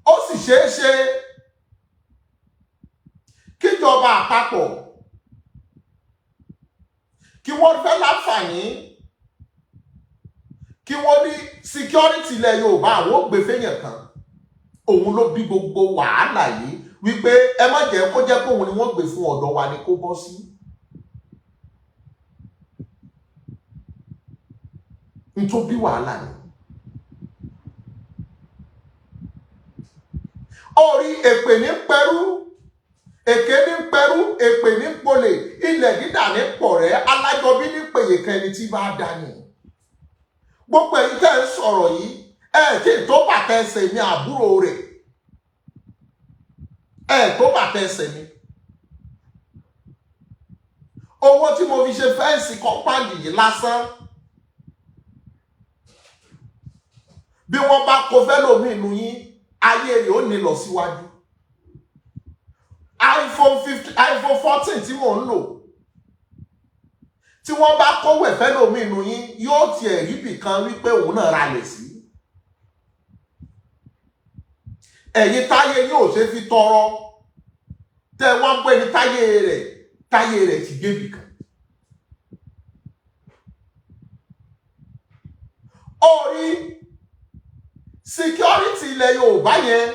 Ó sì ṣeé ṣe kíjọba àpapọ̀ kí wọ́n fẹ́ láǹfààní kí wọ́n ní security ilẹ̀ Yorùbá àwọn ògbé fẹ́yàn kan. Òun ló bí gbogbo wàhálà yìí wípé ẹ má jẹ́ kó jẹ́ pé òun ni wọ́n gbé fún ọ̀dọ̀ wa ni kó bọ́ sí. Nítorí bí wàhálà ni. Orí èpè ní pẹ̀rú, èké ní pẹ̀rú, èpè ní polè, ilẹ̀ dídà ní pọ̀rẹ́, alájọbí ní pèyèkẹ́ ẹni tí bá dání. Gbogbo èyí tẹ́ ń sọ̀rọ̀ yìí, tí tó bàtà ẹsẹ̀ mi àbúrò rẹ̀, tó bàtà ẹsẹ̀ mi. Owó tí mo fi ṣe fẹ́ǹsì kọ́mpáǹdì yìí lásán, bí wọ́n bá kó fẹ́lòmí inú yín, ayé rẹ̀ ó ní lọ síwájú. iPhone 14 tí mò ń lò, tí wọ́n bá kówó fẹ́lòmí inú yín, yóò tiẹ̀ rí bìkan wípé òun náà ralẹ̀ sí. Ẹ̀yin táyé yóò ṣe fi tọrọ, tẹ́ wọ́n pè ní táyé rẹ̀ ti débì kan. Orí security ilẹ̀ Yorùbá yẹn,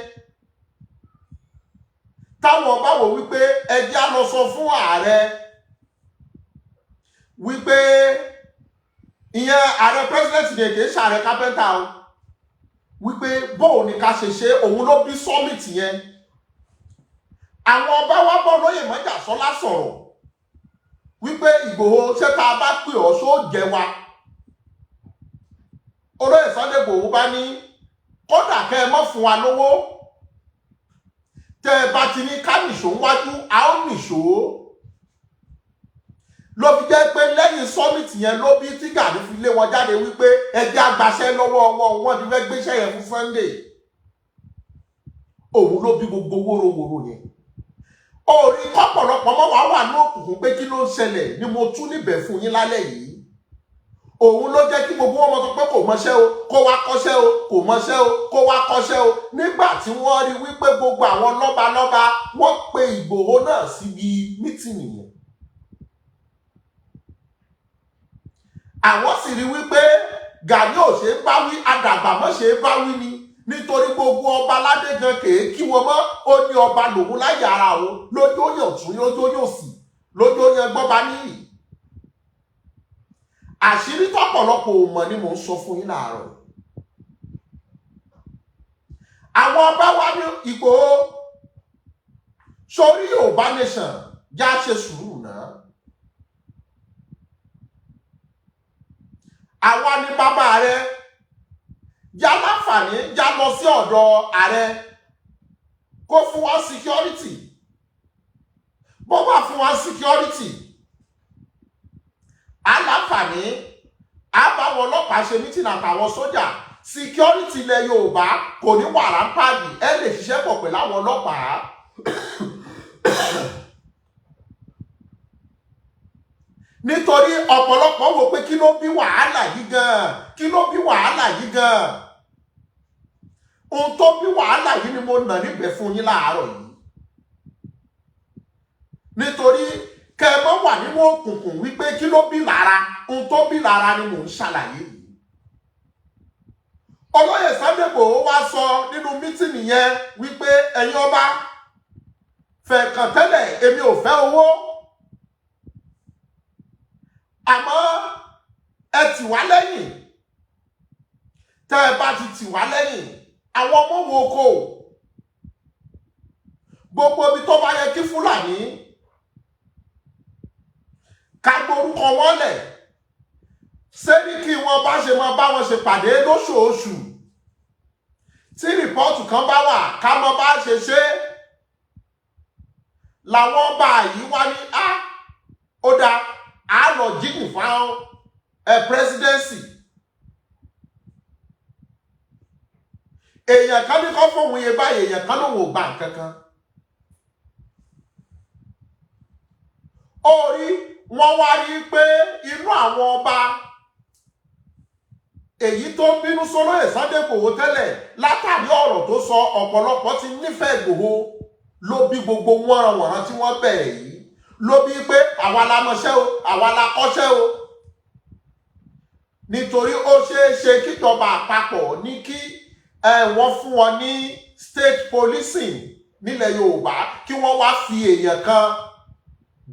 táwọn bá wò wípé ẹjẹ́ á lọ sọ fún ààrẹ wípé ìyẹn ààrẹ president ní èké ṣààrẹ kápẹ́ntà o, wípé bóò ní ká ṣe òun ló bí summit yẹn. Àwọn ọba wa bọ́ lóyè mọ́jà sọ́lá sọ̀rọ̀ wípé Ìgbòho ṣé tá a bá pè ọ́ ṣó jẹ wa. Olóyè Sunday Igboho bá ní kódà kẹ́ ẹ mọ́ fún wa lówó, tẹ́ ẹ bá ti ní ká nìṣó wájú, a ó nìṣó. Ló fi jẹ́ pé lẹ́yìn summit yẹn ló bí tí Gani fi lé wọn jáde wípé ẹjẹ́ àgbàṣẹ́ lọ́wọ́ wọn ti fẹ́ gbéṣẹ́ yẹn fún Sunday. Òun ló bí gbogbo wórówóró yẹn. Orí kọ́pọ̀lọpọ̀ mọ́ wà ní òkùnkùn pé kí ló ń ṣẹlẹ̀ ni mo tún níbẹ̀ fún yín lálẹ́ yìí. Òun ló jẹ́ kí gbogbo wọn mọ̀ sọ pé kò mọṣẹ́ o, kó wá kọ́ṣẹ́ o, kò mọṣẹ́ o, kó wá kọ́ṣẹ́ o. Nígbà tí wọ́n rí wípé gbogbo àwọn lọ́balọ́ba wọ́n pe Ìgbòho náà síbi mítìnì yẹn. Àwọn sì rí wípé Gani ò ṣe é bá wí, àdàgbà mọ́ ṣe é bá wí ni, nítorí gbogbo ọba aládé gan kèé kí wọn mọ́. Ó ní ọba lòun láyé ara òun, lójó yàn tún, lójó yàn sí, lójó yàn gbọ́ba níyì. Àṣírí tọ́pọ̀lọpọ̀ ò mọ̀ ni mò ń sọ fún yín láàárọ̀. Àwọn ọba wa ní Ìgbòho sórí Yorùbá nation, já ṣe sùúrù náà. Àwa ni bàbá rẹ, já láǹfààní, já lọ sí ọ̀dọ̀ ààrẹ kó fún wa security. Bó bá fún wa security, aláǹfààní àbáwọn ọlọ́pàá ṣe mítìnì àtàwọn sójà. Security ilẹ̀ Yorùbá kò ní wàrà páàdì, ẹ lè ṣiṣẹ́ pọ̀ pẹ̀lú àwọn ọlọ́pàá. Nítorí ọ̀pọ̀lọpọ̀ wò pé kí ló bí wàhálà yìí gan, kí ló bí wàhálà yìí gan. Ohun tó bí wàhálà yìí ni mo nà níbẹ̀ fún yín láàárọ̀ yìí. Nítorí kẹ́ ẹ mọ́ wà nínú òkùnkùn wípé kí ló bí lára, ohun tó bí lára ni mò ń ṣàlàyé yìí. Olóyè Sunday Igboho wá sọ nínú mítìnì yẹn wípé ẹ̀yin ọba fẹ̀kàn tẹ́lẹ̀, èmi ò fẹ́ owó, àmọ́ ẹ tì wá lẹ́yìn. Tẹ́ ẹ bá ti tì wá lẹ́yìn, àwọn ọmọ wo kò gbogbo ibi tó bá yẹ kí Fúlàní ká gbórúkọ wọn lẹ̀, Sẹ́ríkì wọn bá ṣe máa bá wọn ṣe pàdé lóṣooṣù tí rìpọ́ọ̀tù kan bá wà ká mọ bá ṣe ṣe làwọn ọba yìí wá ní ó dáa á lọ jíìnì fáwọn presidency. Èèyàn kan ní kọ́ fóun yẹ báyìí, èèyàn kan lòun ò gbà kankan. Orí wọn wá rí pé inú àwọn ọba èyí tó ń bínú sólóyè Sunday Igboho tẹ́lẹ̀ látàrí ọ̀rọ̀ tó sọ ọ̀pọ̀lọpọ̀ ti nífẹ̀ẹ́ Igboho ló bí gbogbo wọ́nranwọ̀nran tí wọ́n bẹ̀rẹ̀ yìí, ló bí pé àwa la mọṣẹ́ o, àwa la kọ́ṣẹ́ o. Nítorí ó ṣeé ṣe kíjọba àpapọ̀ ní kí wọ́n fún wọn ní state policing nílẹ̀ Yorùbá, kí wọ́n wá fi èèyàn kan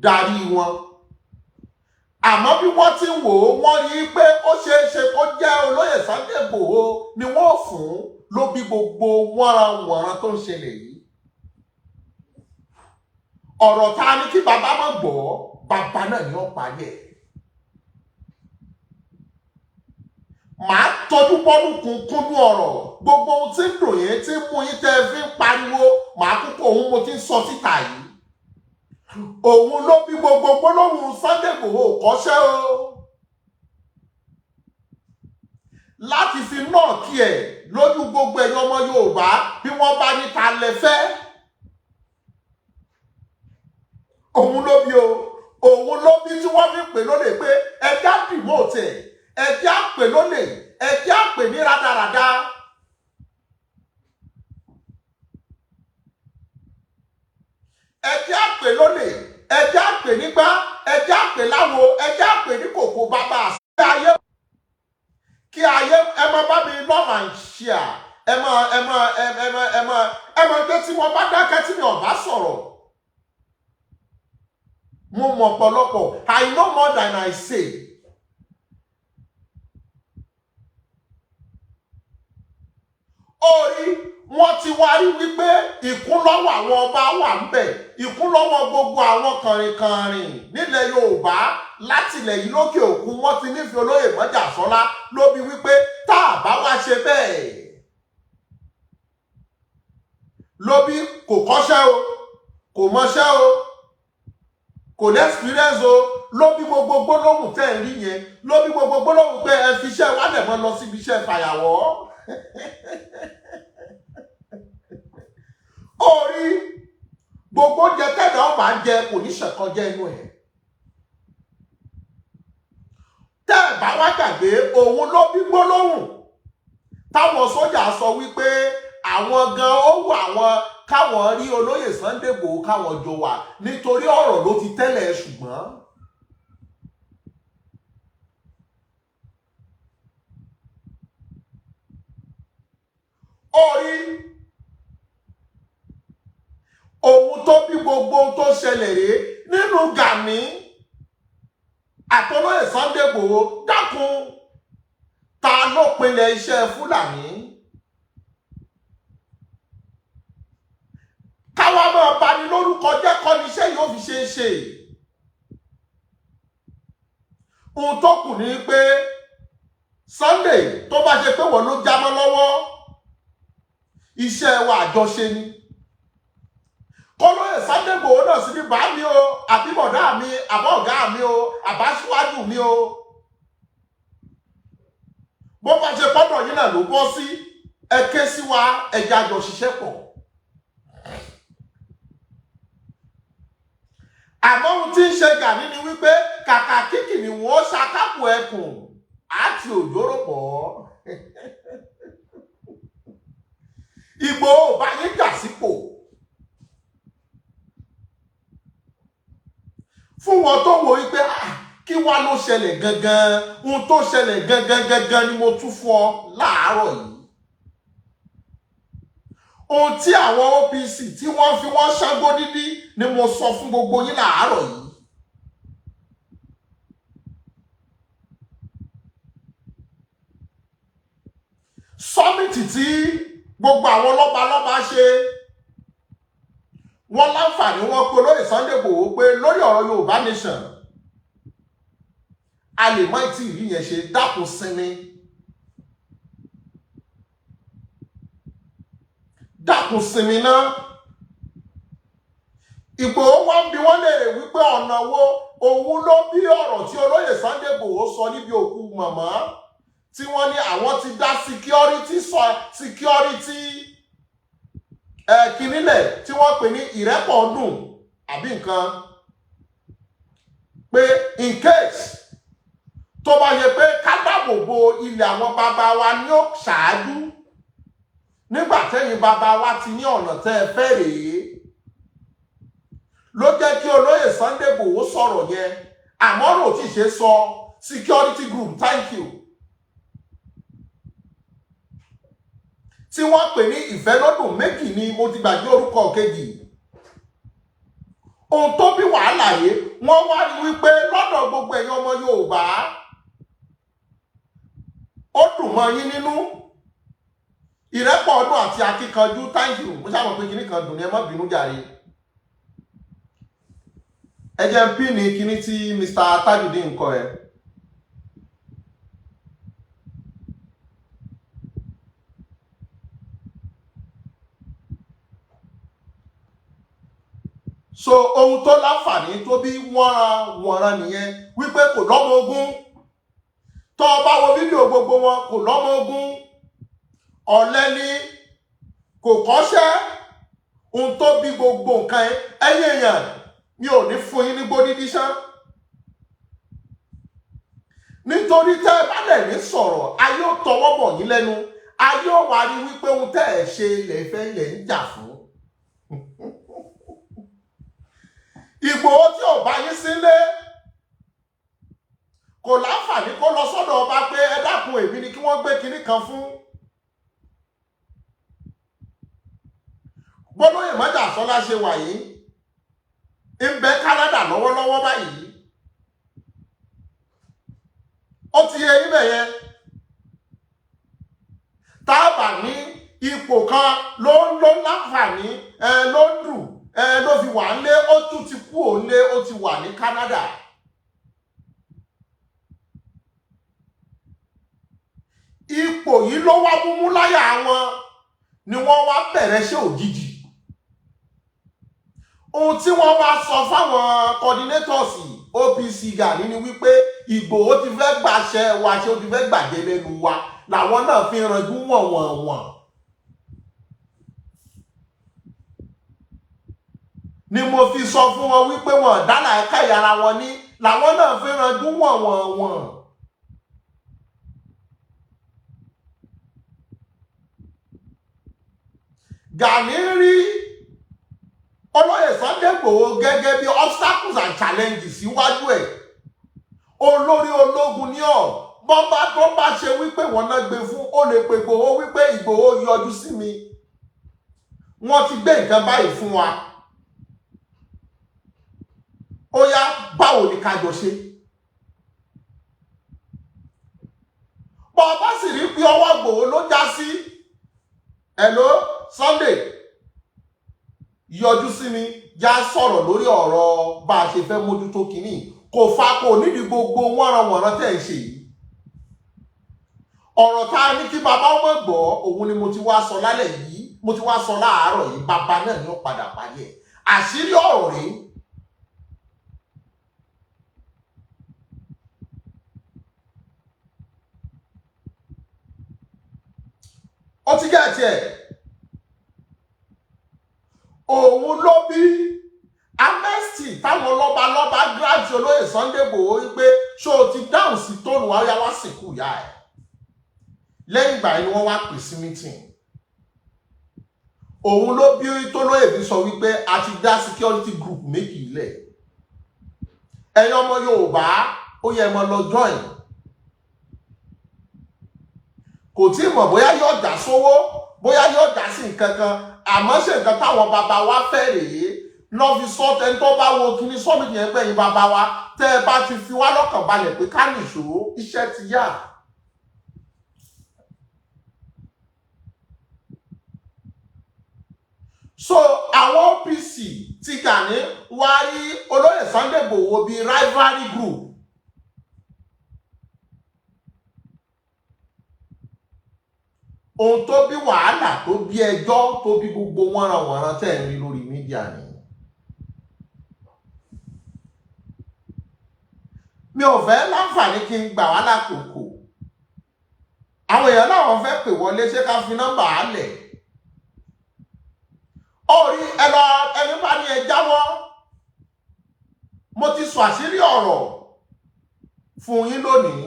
darí wọn. Àmọ́ bí wọ́n ti ń wò ó, wọ́n rí pé ó ṣeé ṣe kó jẹ́ olóyè Sunday Igboho ni wọ́n fún, ló bí gbogbo wọ́nranwọ̀nran tó ń ṣẹlẹ̀ yìí. Ọ̀rọ̀ ta ni kí bàbá má gbọ́, bàbá náà ni ó parí ẹ̀. Màá tọ́jú bọ́ọ̀lù kúnkúnnú ọ̀rọ̀, gbogbo ohun tí ń dùn yín tí ń mú yín tẹ́ fi ń pariwo, màá kúkú òun mo ti ń sọ síta yìí. Òun ló bí gbogbo gbólóhùn Sunday Igboho kọ́ṣẹ́ o. Láti fi náà kí ẹ̀ lójú gbogbo ẹ̀yin ọmọ Yorùbá bí wọ́n bá ní ta lẹ fẹ́. Òun ló bí o. Òun ló bí tí wọ́n fi pè lólè pé ẹjá dìmọ́ọ̀tì ẹ̀, ẹjá pè lólè, ẹjá pè ní rádaràda. Ẹjá pè lólè, ẹjá pè nígbà, ẹjá pè láwo, ẹjá pè ní kòkó bàbá àṣẹ. Kí ayé ẹ máa bá mi love and share, ẹ máa gbé tí wọ́n bá dákẹ́ tí mi ò bá sọ̀rọ̀. Mo mọ̀ pọ̀lọpọ̀, I know more than I say. Orí wọ́n ti wá rí wípé ìkúnlọ́wọ́ àwọn ọba wà ń bẹ̀, ìkúnlọ́wọ́ gbogbo àwọn kànrìnkànrìn nílẹ̀ Yorùbá láti ilẹ̀ yìí lókè òkun, wọ́n ti nífẹ̀ẹ́ olóyè Mọ́jàsọ́lá ló bí wípé tá a bá wá ṣe bẹ́ẹ̀. Ló bí kò kọ́ṣẹ́ o, kò mọṣẹ́ o, kò ní experience o, ló bí gbogbo gbólóhùn tẹ́ ń rí yẹn, ló bí gbogbo gbólóhùn pé ẹ fi iṣẹ́ wádẹ̀ mọ́ lọ síbi iṣẹ́ fàyàwọ́. Orí gbogbo oúnjẹ tẹ́lẹ̀ ó máa ń jẹ kò ní ṣẹ̀kan jẹ́ inú ẹ̀. Tẹ́ ẹ̀ bá wá gbàgbé, òun ló bí gbólóhùn táwọn sójà sọ wípé àwọn gan ó wù àwọn káwọn rí olóyè Sunday Igboho káwọn jọ wà nítorí ọ̀rọ̀ ló ti tẹ́lẹ̀ ṣùgbọ́n. Orí òun tó bí gbogbo tó ṣẹlẹ̀ rèé nínú Gani àtolóyè Sunday Igboho. Dákun, ta ló pinlẹ̀ iṣẹ́ Fúlàní? Káwá máa bani lórúkọ jẹ́ kọ́ ni iṣẹ́ yóò fi ṣe é ṣe. Ohun tó kù ní pé Sunday tó bá ṣe pé wọ́n ló jámọ́ lọ́wọ́, iṣẹ́ wa àjọṣe ni. Kọ́lóyè Sunday Igboho náà sí ní bá mi o, àbí bọ̀dá mi, àbá ọ̀gá mi o, àbá síwájú mi o. Bó bá ṣe pọ́dọ̀ yín náà ló bọ́ sí, ẹ ké sí wa, ẹja jọ ṣiṣẹ́ pọ̀. Àmọ́ ohun tí ń ṣe Gani ni wípé kàkà kíkì ni wọ́n ṣakápò ẹkùn àti òjòrò pọ̀. Igboho bá yín jà sípò. Fún wọn tó wò wípé kí wá ló ṣẹlẹ̀ gangan, ohun tó ṣẹlẹ̀ gangan ni mo tún fún ọ láàárọ̀ yìí. Ohun tí àwọn OPC tí wọ́n fi wọ́n ṣágbó dídí ni mo sọ fún gbogbo yín láàárọ̀ yìí. Sọ́mìtì tí gbogbo àwọn lọ́balọ́ba ṣe, wọ́n láǹfààní wọn pé olóyè Sunday Igboho pé lórí ọ̀rọ̀ Yorùbá Nation a lè má tí ìrí yẹn ṣe dákun sinmi. Dákun sinmi náà. Ìgbòho wá ń bi wọ́n léèrè wípé ọ̀nà wo òun ló bí ọ̀rọ̀ tí olóyè Sunday Igboho sọ níbi òkú màmá tí wọ́n ní àwọn ti dá security kìnílẹ̀ tí wọ́n pè ní ìrẹ́pọ̀ ọdún àbí nǹkan pé in case tó bá yẹ pé ká dáàbòbò ilẹ̀ àwọn bàbá wa ní ó ṣáájú nígbà tẹ́yìn bàbá wa ti ní ọ̀nà tẹ́ ẹ fẹ́ rèé ló jẹ́ kí olóyè Sunday Igboho sọ̀rọ̀ yẹn àmọ́ rò tí ṣe sọ security group thank you tí wọ́n pè ní ìfẹ́lódùn méjì ni mo ti gbàgbé orúkọ kejì. Ohun tó bí wàhálà yìí wọ́n wá rí wípé lọ́dọ̀ gbogbo ẹ̀yin ọmọ Yorùbá ó dùn mọ́ yín nínú ìrẹ́pọ̀ ọdún àti akíkanjú thank you mo ṣàmọ̀ pé kinní kan dùn ní ẹ má bínú jàre. Ẹ jẹ́ ń pín ní kinní tí Mr. Tajudeen kọ ẹ̀. So ohun tó láǹfààní tó bí wọ́nran nìyẹn wípé kò lọ́mọ ogun tó bá wo fídíò gbogbo wọn kò lọ́mọ ogun ọ̀lẹ ni kò kọ́ṣẹ́ ohun tó bí gbogbo nǹkan ẹ̀yin èèyàn mi ò ní fún yín ní gbódídí ṣán nítorí tẹ́ ẹ bá lẹ̀ ní sọ̀rọ̀ ayé ò tọwọ́ bọ̀ yín lẹ́nu ayé ò wá rí wípé ohun tẹ́ ẹ ṣe ilẹ̀ ìfẹ́ ilẹ̀ ń jà fún. Ìgbòho tí ò bá yín sílé kò láǹfààní kó lọ sọ́dọ̀ ọba pé ẹ dákun èmi ni kí wọ́n gbé kinní kan fún. Bọ́lóyè Májàsọ́lá ṣe wà yìí ń bẹ Canada lọ́wọ́lọ́wọ́ báyìí. Ó ti yẹ ibẹ̀ yẹn táàbà ní ipò kan ló láǹfààní ló ń dùn ló fi wà nílé ó tún ti kú òǹlé ó ti wà ní Canada. Ipò yìí ló wá múmú láyà wọn ni wọ́n wá bẹ̀rẹ̀ ṣe òjijì. Ohun tí wọ́n wá sọ fáwọn coordinators OPC Gani ni wípé Ìgbòho ti fẹ́ gbàṣẹ wa ṣé ó ti fẹ́ gbàjẹ́ lẹ́nu wa làwọn náà fi ranjú wọ̀n. Ni mo fi sọ fún wọn wípé wọn dálà ẹ̀ka ìyára wọn ní làwọn náà fi ranjú wọ̀n. Gani rí olóyè Sunday Igboho gẹ́gẹ́ bí obstacles and challenges síwájú ẹ̀. Olórí ológun ní ọ̀ bọ́mbà tó bá ṣe wípé wọ́n náà gbé fún ó lè pe Igboho wípé Igboho yọjú sí mi. Wọ́n ti gbé nǹkan báyìí fún wa. Ó yá báwo ni ká jọ ṣe? Bọ́ọ̀bá sì rí pé ọwọ́ Igboho ló já sí. Hello Sunday yọjú sí mi já sọ̀rọ̀ lórí ọ̀rọ̀ bá a ṣe fẹ́ mójútó kínní kò fa kò nídìí gbogbo wọ́nranwọ̀nran tẹ̀ ń ṣe yìí. Ọ̀rọ̀ tá a ní kí bàbá ọmọ gbọ́ òun ni mo ti wá sọ lálẹ́ yìí mo ti wá sọ láàárọ̀ yìí bàbá náà ni ó padà parí ẹ̀. Àṣírí ọ̀rọ̀ rèé. Ó ti gẹ́ ẹ̀tì ẹ̀ òun ló bí amnesty táwọn lọ́ba gíráàjì olóyè Sunday Igboho wípé ṣó o ti dáhùn sí tóònù wáyá wá sìnkú ìyá ẹ̀. Lẹ́yìn ìgbà yìí ni wọ́n wá pè sí meeting. Òun ló bí tólóyè fi sọ wípé a ti dá security group méjì lẹ̀. Ẹ̀yin ọmọ Yorùbá ó yẹ mọ́ lọ join. Kò tí mọ̀ bóyá yóò dá sówó bóyá yóò dá sí nǹkan kan àmọ́ ṣe nǹkan táwọn bàbá wa fẹ́ rèé lọ́ fi sọ tẹni tó bá wo kíní sọ́mìtì yẹn gbẹ̀yìn bàbá wa tẹ́ ẹ bá ti fi wá lọ́kàn balẹ̀ pé ká nìṣó iṣẹ́ ti yá. So àwọn OPC ti Gani wá rí olóyè Sunday Igboho bíi rivalry group. ohun tó bí wàhálà tó bí ẹjọ́ tó bí gbogbo wọ́nranwọ̀nran tẹ́ ń rí lórí mídíà ni. mi ò fẹ́ láǹfààní kí n gbà wá lákòókò àwọn èèyàn láwọn fẹ́ pè wọlé ṣé ká fi nọ́mbà á lẹ̀ orí ẹni bá ní ẹ jáwọ́ mo ti sọ àṣírí ọ̀rọ̀ fún yín lónìí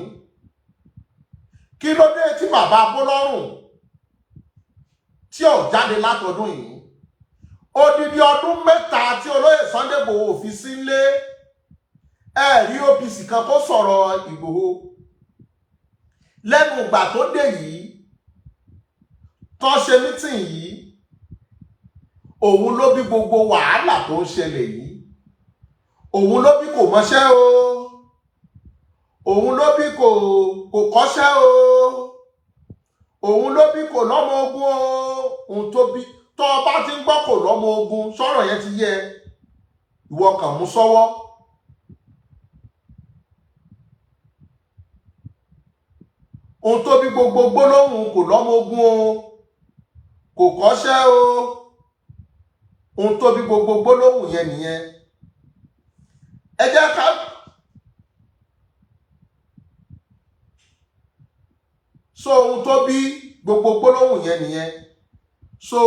kí ló dé tí bàbá Abọ́lọ́rùn tí ò jáde látọdún yìí odidi ọdún mẹ́ta tí olóyè Sunday Igboho fi sílé ẹ̀rí OPC kan tó sọ̀rọ̀ Igboho lẹ́nu ìgbà tó dé yìí tó ṣe mítìn yìí òun ló bí gbogbo wàhálà tó ń ṣẹlẹ̀ yìí òun ló bí kò mọṣẹ́ o òun ló bí kò kọ́ṣẹ́ o òun ló bí kò lọ́mọ ogun o òun tó bí tó bá ti ń gbọ́ kò lọ́mọ ogun sọ̀rọ̀ yẹn ti yẹ ìwọ kàn mú sọ́wọ́. ohun tó bí gbogbo gbólóhùn kò lọ́mọ ogun o kò kọ́ṣẹ́ o ohun tó bí gbogbo gbólóhùn yẹn nìyẹn. ẹ jẹ́ ká so ohun tó bí gbogbo gbólóhùn yẹn nìyẹn. so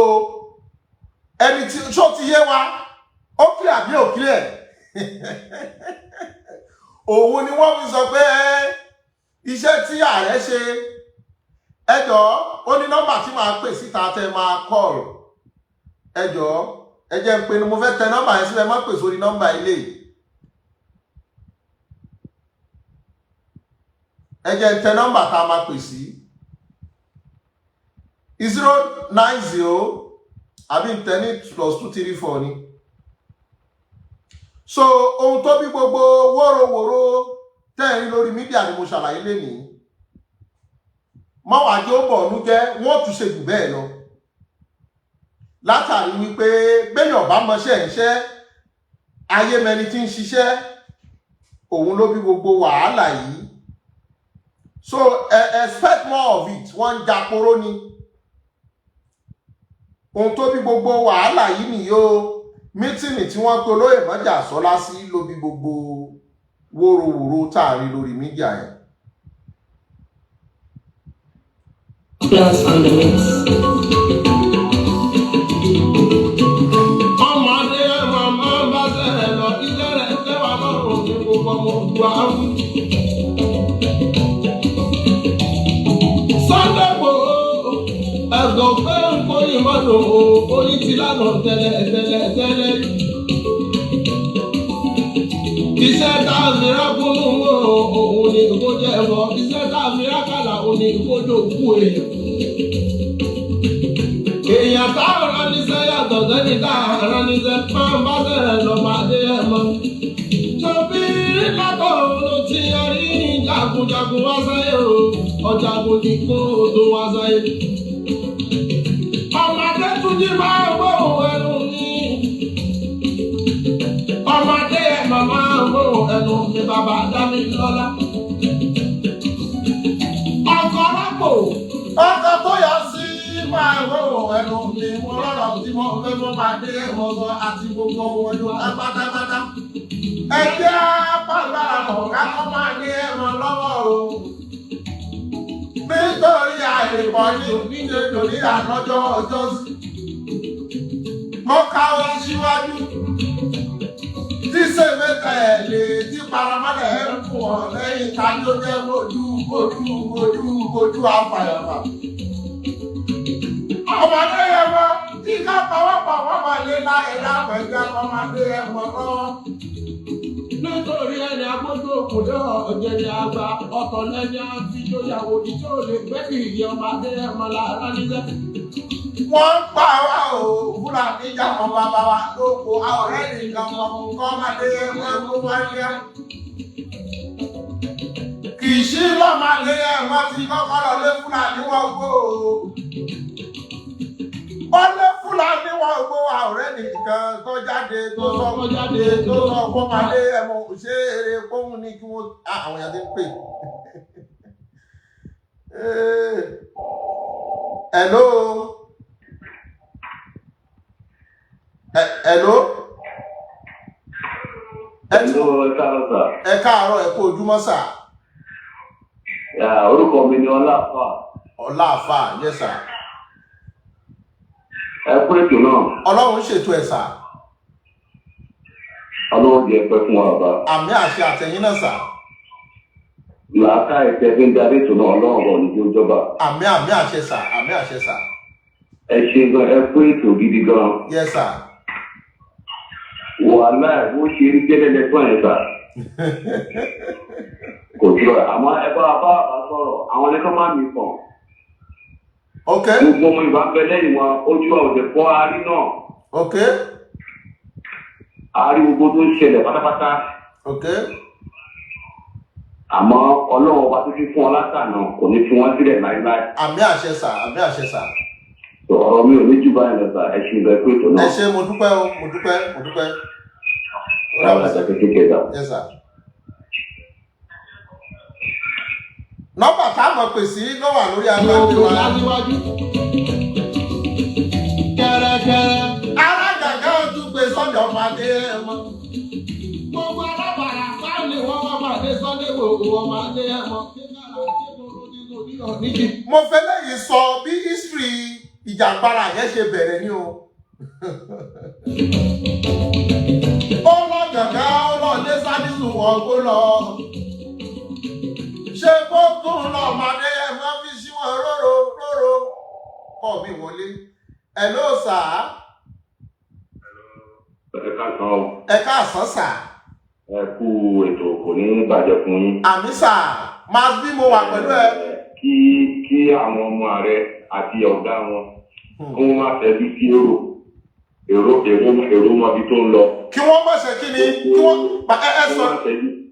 ẹni tí ṣó ti yé wa ó clear àbí ò clear òun ni wọ́n fi sọ pé iṣẹ́ tí ààrẹ ṣe ẹjọ́ ó ní nọ́mbà tí màá pè síta tẹ máa call ẹjọ́ ẹ jẹ́ ń pe ni mo fẹ́ tẹ nọ́mbà yẹn sílẹ̀ má pè sórí nọ́mbà ilé ẹ jẹ́ ń tẹ nọ́mbà tá a máa pè sí 090 àbí ń tẹ ní +234 ni. so ohun tó bí gbogbo wóróworó tẹ́ẹ̀rí lórí mídíà ni mo ṣàlàyé lénìí mọ́wàájú ó bọ̀ ọ̀nú jẹ́ wọ́n tún ṣe jù bẹ́ẹ̀ lọ látàrí wípé gbéyàn bá mọṣẹ́ iṣẹ́ ayé mẹni tí ń ṣiṣẹ́ òun ló bí gbogbo wàhálà yìí so expect more of it wọ́n ń japoró ni ohun tó bí gbogbo wàhálà yìí nìyó mítìnì tí wọ́n pe olóyè mọ́jà sọ́lá sí ló bí gbogbo wóróworó táàrí lórí mídíà yẹn. ọmọdé màmá bá tẹ̀lé lọ ilé rẹ̀ tẹ́wà lọ́rùn ní gbogbo ọmọ ògbà áwù. Sunday Igboho ẹ̀gọ́ pé ń kórè mọ́tò orí ti lánà tẹ́lẹ̀. Iṣẹ́ tá a fi rákúnú òun ni kò jẹ́ ẹ̀fọ́. Iṣẹ́ tá a fi rákàlà òun ni kò jẹ́ òkú èèyàn. Èèyàn tá a rán níṣẹ́ yàtọ̀ sẹ́ni tá a rán níṣẹ́ máa ń bá bẹ̀rẹ̀ lọ máa dé ẹ̀ mọ́. Tóbi látọ̀ ló ti rí jagunjagun wá sáyé o. Ọ̀jagun ti kó odò wá sáyé. Ọmọdé tún jí máa gbóhùn ẹnu mi. Ọmọdé màmá wo ẹnu mi bàbá dámi lọ́lá. Ọkọ̀ rọ́pò. ọkọ̀ tó yọ sí máa wo ẹnu mi mo rọrọ̀ tí mo fẹ́ mọ́ máa dé ọgọ́ àti gbogbo wọn ló pátápátá. ẹ jẹ́ pàgbára ọ̀gá kan máa ní ẹ̀rọ lọ́wọ́ o. nítorí àìrìbọn ní nítorí àlọ́jọ́ ọjọ́ sí. mo káwọ́ síwájú. Tíṣe mẹ́ta ẹ̀ lè tí paramọ́lẹ̀ ẹ̀ ń fún ọ lẹ́yìn ká ló jẹ́ ojú afàyàfà. Ọmọdé yẹn mọ́ tí ká pawọ́pọ̀ wọ́n máa lé láyé lápẹ̀já ọmọdé yẹn mọ́ lọ́wọ́. Nítorí ẹni agbójú òkùnlé ọ̀jẹ̀dẹ̀ àgbà ọ̀tọ̀ lẹ́ni àfijọ́yàwó ní tí ó lè gbẹ́kì ìyẹ́ ọmọdé yẹn mọ́ lára níṣẹ́. Wọ́n ń pa wá o Fúlàní jà wọn bàbá wa lóko ọ̀rẹ́ nìkan wọn kọ́ ọmọdé yẹn wọ́n mú wáyé. Kì í sí lọ́mọdé yẹn wọ́n ti kọ́kọ́ lọ lé Fúlàní wọ́n gbó o. Wọ́n lé Fúlàní wọ́n gbó ọ̀rẹ́ nìkan tó jáde tó sọ kó máa lé ẹ̀mọ́ ṣé eré kóhun ní kí wọ́n àwọn èèyàn ti ń pè. Hello. Hello. Hello, sir. Ẹ káàárọ̀, ẹ kú ojúmọ́ sà. Orúkọ mi ni Ọláfà. Ọláfà, yes sir. Ẹ kú ètò náà. Ọlọ́run ṣètò ẹ̀ sà. Ọlọ́run jẹ́ pẹ́ fún wa bàbá. Àmì àṣẹ àtẹ̀yìn náà sà. Làákà ẹ̀tẹ́ fi ń darí ètò náà Ọlọ́run bọ̀ níbi ìjọba. Àmì àṣẹ sà, àmì àṣẹ sà. Ẹ ṣe gan, ẹ kú ètò gidi gan. Yes sir. Wàhálà ẹ̀ bó ṣe rí gẹ́lẹ́ lẹ́gbọ́n ẹ̀ sà. Kò tó àmọ́ ẹ bá bá sọ̀rọ̀, àwọn ẹ̀kọ́ máa ń mi kàn. Ok. Gbogbo ọmọ ìbá bẹ lẹ́yìn wọn, ojú ọ̀dẹ̀ fọ́ arí náà. Ok. Arí gbogbo tó ń ṣẹlẹ̀ pátápátá. Ok. Àmọ́ Ọlọ́run ọba tó fi fún ọ látànà kò ní fi wọ́n sílẹ̀ láíláí. Àmì àṣẹ sà, àmì àṣẹ sà. Ọ̀rọ̀ mi ò ní jù báyìí lọ sà, ẹ ṣe ìgbà pé ètò náà. Ẹ ṣé mo dúpẹ́ o, mo dúpẹ́. Ọ̀rọ̀ àti kékeré dà. Yes sir. Nọ́mbà táwọn pèsè ló wà lórí agbábí wa. Kẹ̀rẹ̀kẹ̀rẹ̀. Alágàgá ojú pé sọ́dọ̀ ọmọdé ẹ̀ mọ́. Gbogbo alábàárà sáà ni wọ́n wá pàdé Sunday gbogbo ọmọdé ẹ̀ mọ́. Mo fẹ́ lẹ́yìn sọ bí history ìjàgbara yẹn ṣe bẹ̀rẹ̀ ní o. Ó lọ gàgá ó lọ lé sádìsù ọgbó lọ. Ṣé kó tún lọ ọmọdé ẹ̀ máa fi sí wọn róró. Kọ́ mi wọlé. Hello sir. Ẹ káàsán. Ẹ káàsán sà. Ẹ kú ètò kò ní bàjẹ́ fún yín. Àmì sà, máa bí mo wà pẹ̀lú ẹ. Kí àwọn ọmọ rẹ àti ọ̀gá wọn kí wọ́n má tẹ̀lé sí èrò mọ́bi tó ń lọ. Kí wọ́n má ṣe kí ni? Kí wọ́n ẹ sọ.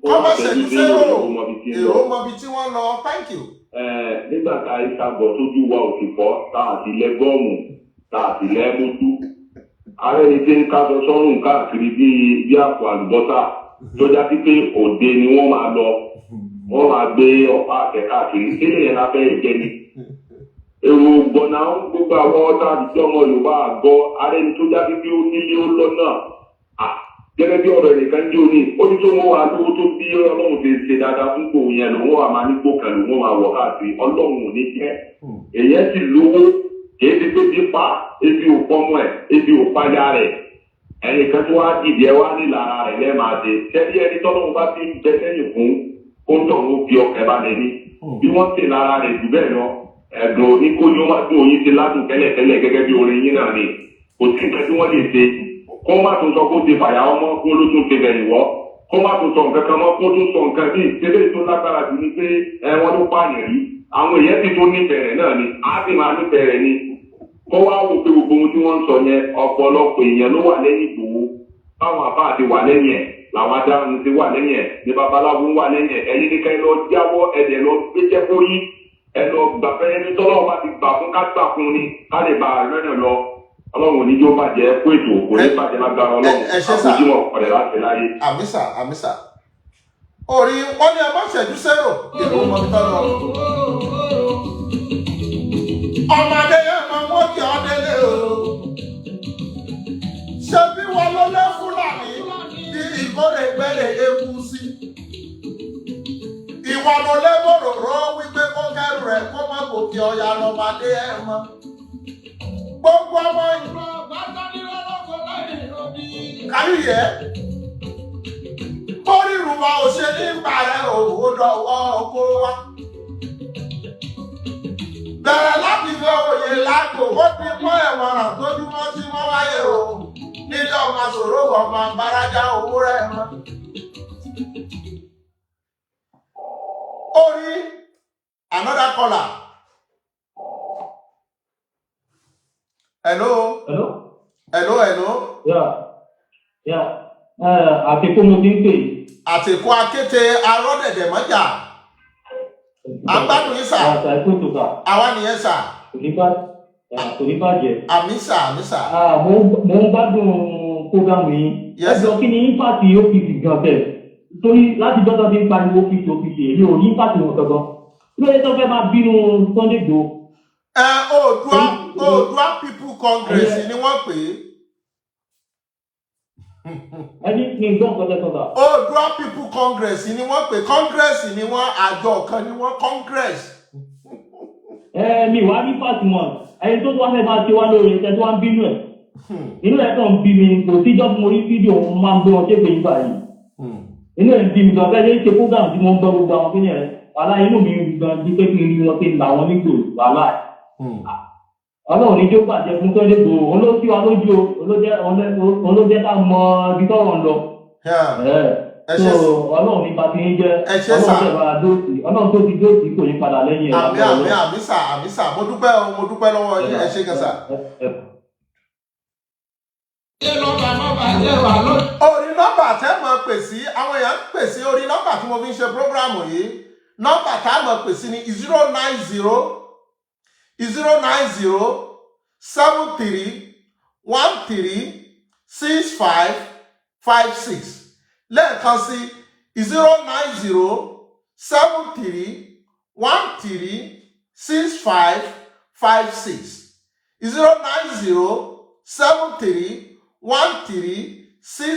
Wọ́n má ṣe sí èrò mọ́bi tí wọ́n lọ. Thank you. Nígbà tá a ṣàgbọ̀ tójú wa ò sì fọ́ tá a sì lẹ́gọ́ọ̀mù tá a sì lẹ́mọ́tú. Ààrẹ ni tí ń kájọ sọ́rùn káàkiri bí àpò àlùbọ́sà tó já sí pé òde ni wọ́n máa lọ. Wọ́n máa gbé ọ̀pá àtẹ káàkiri sílẹ̀ yẹn lábẹ́ ìjẹ́ ni. Èrò gbọ̀nà gbogbo àwọn ọ̀tá àdìjọ́ ọmọ Yorùbá àgọ́ ààrẹ ni tó já sí pé ó nílé ó lọ́nà. Gẹ́gẹ́ bí ọ̀rọ̀ ẹ̀nìkan jẹ́ òní, ó ní tó wọ́n wà lówó tó bí Ọlọ́run ti ṣe dáadáa fún gbòó yẹn lòun wà máa ní gbòkàn lòun máa wọ̀ káàkiri Ọlọ́run ò ní jẹ́. Èyàn sì lówó kìí ti pé bí pa ebi ò pọ́nmọ́ ẹ̀ ebi ò payá rẹ̀. Ẹnìkan tó wá dìde ẹ wá nílara rẹ̀ lẹ́ẹ̀máa dé. Ṣẹ́bí ẹni tọ́lọ́run bá ti ń bẹ sẹ́yìn fún ó ń tọ̀hún fi ọkẹ́ bá lè ní. Bí wọ́n ṣe lára rẹ̀ jù bẹ́ẹ̀ lọ, ẹ̀dùn oníkóyún máa tún oyin ṣe ládùn tẹ́lẹ̀tẹ́lẹ̀ gẹ́gẹ́ bí orin yín náà ni. Kò sí nǹkan tí wọ́n lè ṣe. Kó má tún sọ kó ti fàyà ọmọ kó ló tún ṣe bẹ̀rẹ̀ wọ́. Kó má tún sọ nǹkan kan mọ́ kó tún sọ nǹkan bí ìṣẹ́lẹ̀ tó lágbára jù ní pé wọ́n ló pààyàn rí. Àwọn èèyàn ti tún níbẹ̀rẹ̀ náà ni, á sì máa níbẹ̀rẹ̀ ni. Kó wá wò pé gbogbo ohun tí wọ́n ń sọ yẹn ọ̀pọ̀lọpọ̀ èèyàn ló wà lẹ́yìn Ìgbòho. Báwọn àbá àti wà lẹ́yìn ẹ̀ làwọn adáhùn ti wà lẹ́yìn ẹ̀ ní babaláwo wà lẹ́yìn ẹ̀ ẹ̀yin ní ká ẹ lọ jáwọ́ ẹ̀dẹ̀ lọ gbéjẹ́ fórí ẹ lọ gbàfẹ́ ẹni tọ́lọ́wọ́ bá ti gbà fún ká gbà fún ni ká lè bá a rẹ́nà lọ Ọlọ́run ní yóò bàjẹ́ kó ètò kò ní bàjẹ́ lágbára Ọlọ́run àbójúmọ̀ ọ̀rẹ́ láti láyé. Àmísà. Orí wọn ní ẹ má ṣẹ́jú sẹ́rò ìlú mọ̀tọ́ lọ. Ọmọdé yẹn máa wọ́n kí ọ délé o. Ṣé bí wọn ló lé Fúlàní bí ìkórè gbẹ́lẹ̀ ewu sí? Ìwọ ló lé bòròró wípé kó kẹ́rù rẹ̀ kó má gòkè ọ̀yà lọ́mọdé ẹ̀ mọ́. Gbogbo ọmọ ìlú bàtà ní lọ́lọ́kọ̀ lẹ́yìn òbí. Káyọ̀ kórìrù wa ò ṣe ní ìbàrẹ̀ òwò dọ̀wọ́ oko wa. Bẹ̀rẹ̀ láti fi òye lágbo ó ti mọ́ ẹ̀wọ̀n tójúmọ́ tí wọ́n wáyé o. Nílé ọmọ sòrò ọmọ àbárájá owó rẹ̀ mọ́. Orí another caller. Hello. Yeah. Àtẹ̀kọ́ mo ti ń pè. Àtẹ̀kọ́ akéte arọ́dẹ̀dẹ̀ mọ́jà. Agbádùn yín sà. Àtàkùn tó sà. Àwa nìyẹn sà. Kò ní bàjẹ́. Àmì sà. Mo ń gbádùn prógámù yín. Ẹjọ́ kí ni ímpàtì OPC gan tẹ̀? Torí láti dọ́tọ́ bí ń pariwo OPC èmi ò ní ímpàtì wọn kankan. Lóye tó fẹ́ máa bínú Sunday Igboho. Oòduà People Congress ni wọ́n pè é. Oòduà People Congress ni wọ́n pè Congress ni wọ́n àjọ kan ni wọ́n Congress. Mi wá ní Fatima ẹni tó wá fẹ́ máa ṣe wá lórí ẹ̀ṣẹ̀ tó wá ń bínú ẹ̀. Inú ẹ̀ kàn ń bí mi kò síjọ́ tí mo rí fídíò mo máa ń gbé wọn ṣépè yín báyìí. Inú ẹ̀ ń bí mi gan bẹ́ẹ̀ ṣe program tí mo ń gbọ́ gbogbo àwọn kíni ẹ̀ wàhálà inú mi gan bí pé kí n rí wọn pé là wọn nígbò wàhálà ẹ̀. Ọlọ́run ní jó pàṣẹ fún tó lébo òun ló sí wa lójú olójẹ́ ká mọ ibi tọ́rọ̀ ń lọ. Ọlọ́run ní pàṣẹ yín jẹ́ Ọlọ́run tó ti dóòtì kò ní padà lẹ́yìn ẹ̀. Àmì sà mo dúpẹ́ lọ́wọ́ yín ẹ ṣé gan sà. Orí nọ́mbà tẹ́ mọ̀ pè sí àwọn èèyàn ń pè sí orí nọ́mbà tí mo fi ń ṣe prógrámù yìí nọ́mbà tá mọ̀ pè sí ní 09073136556 lẹ́ẹ̀kan sí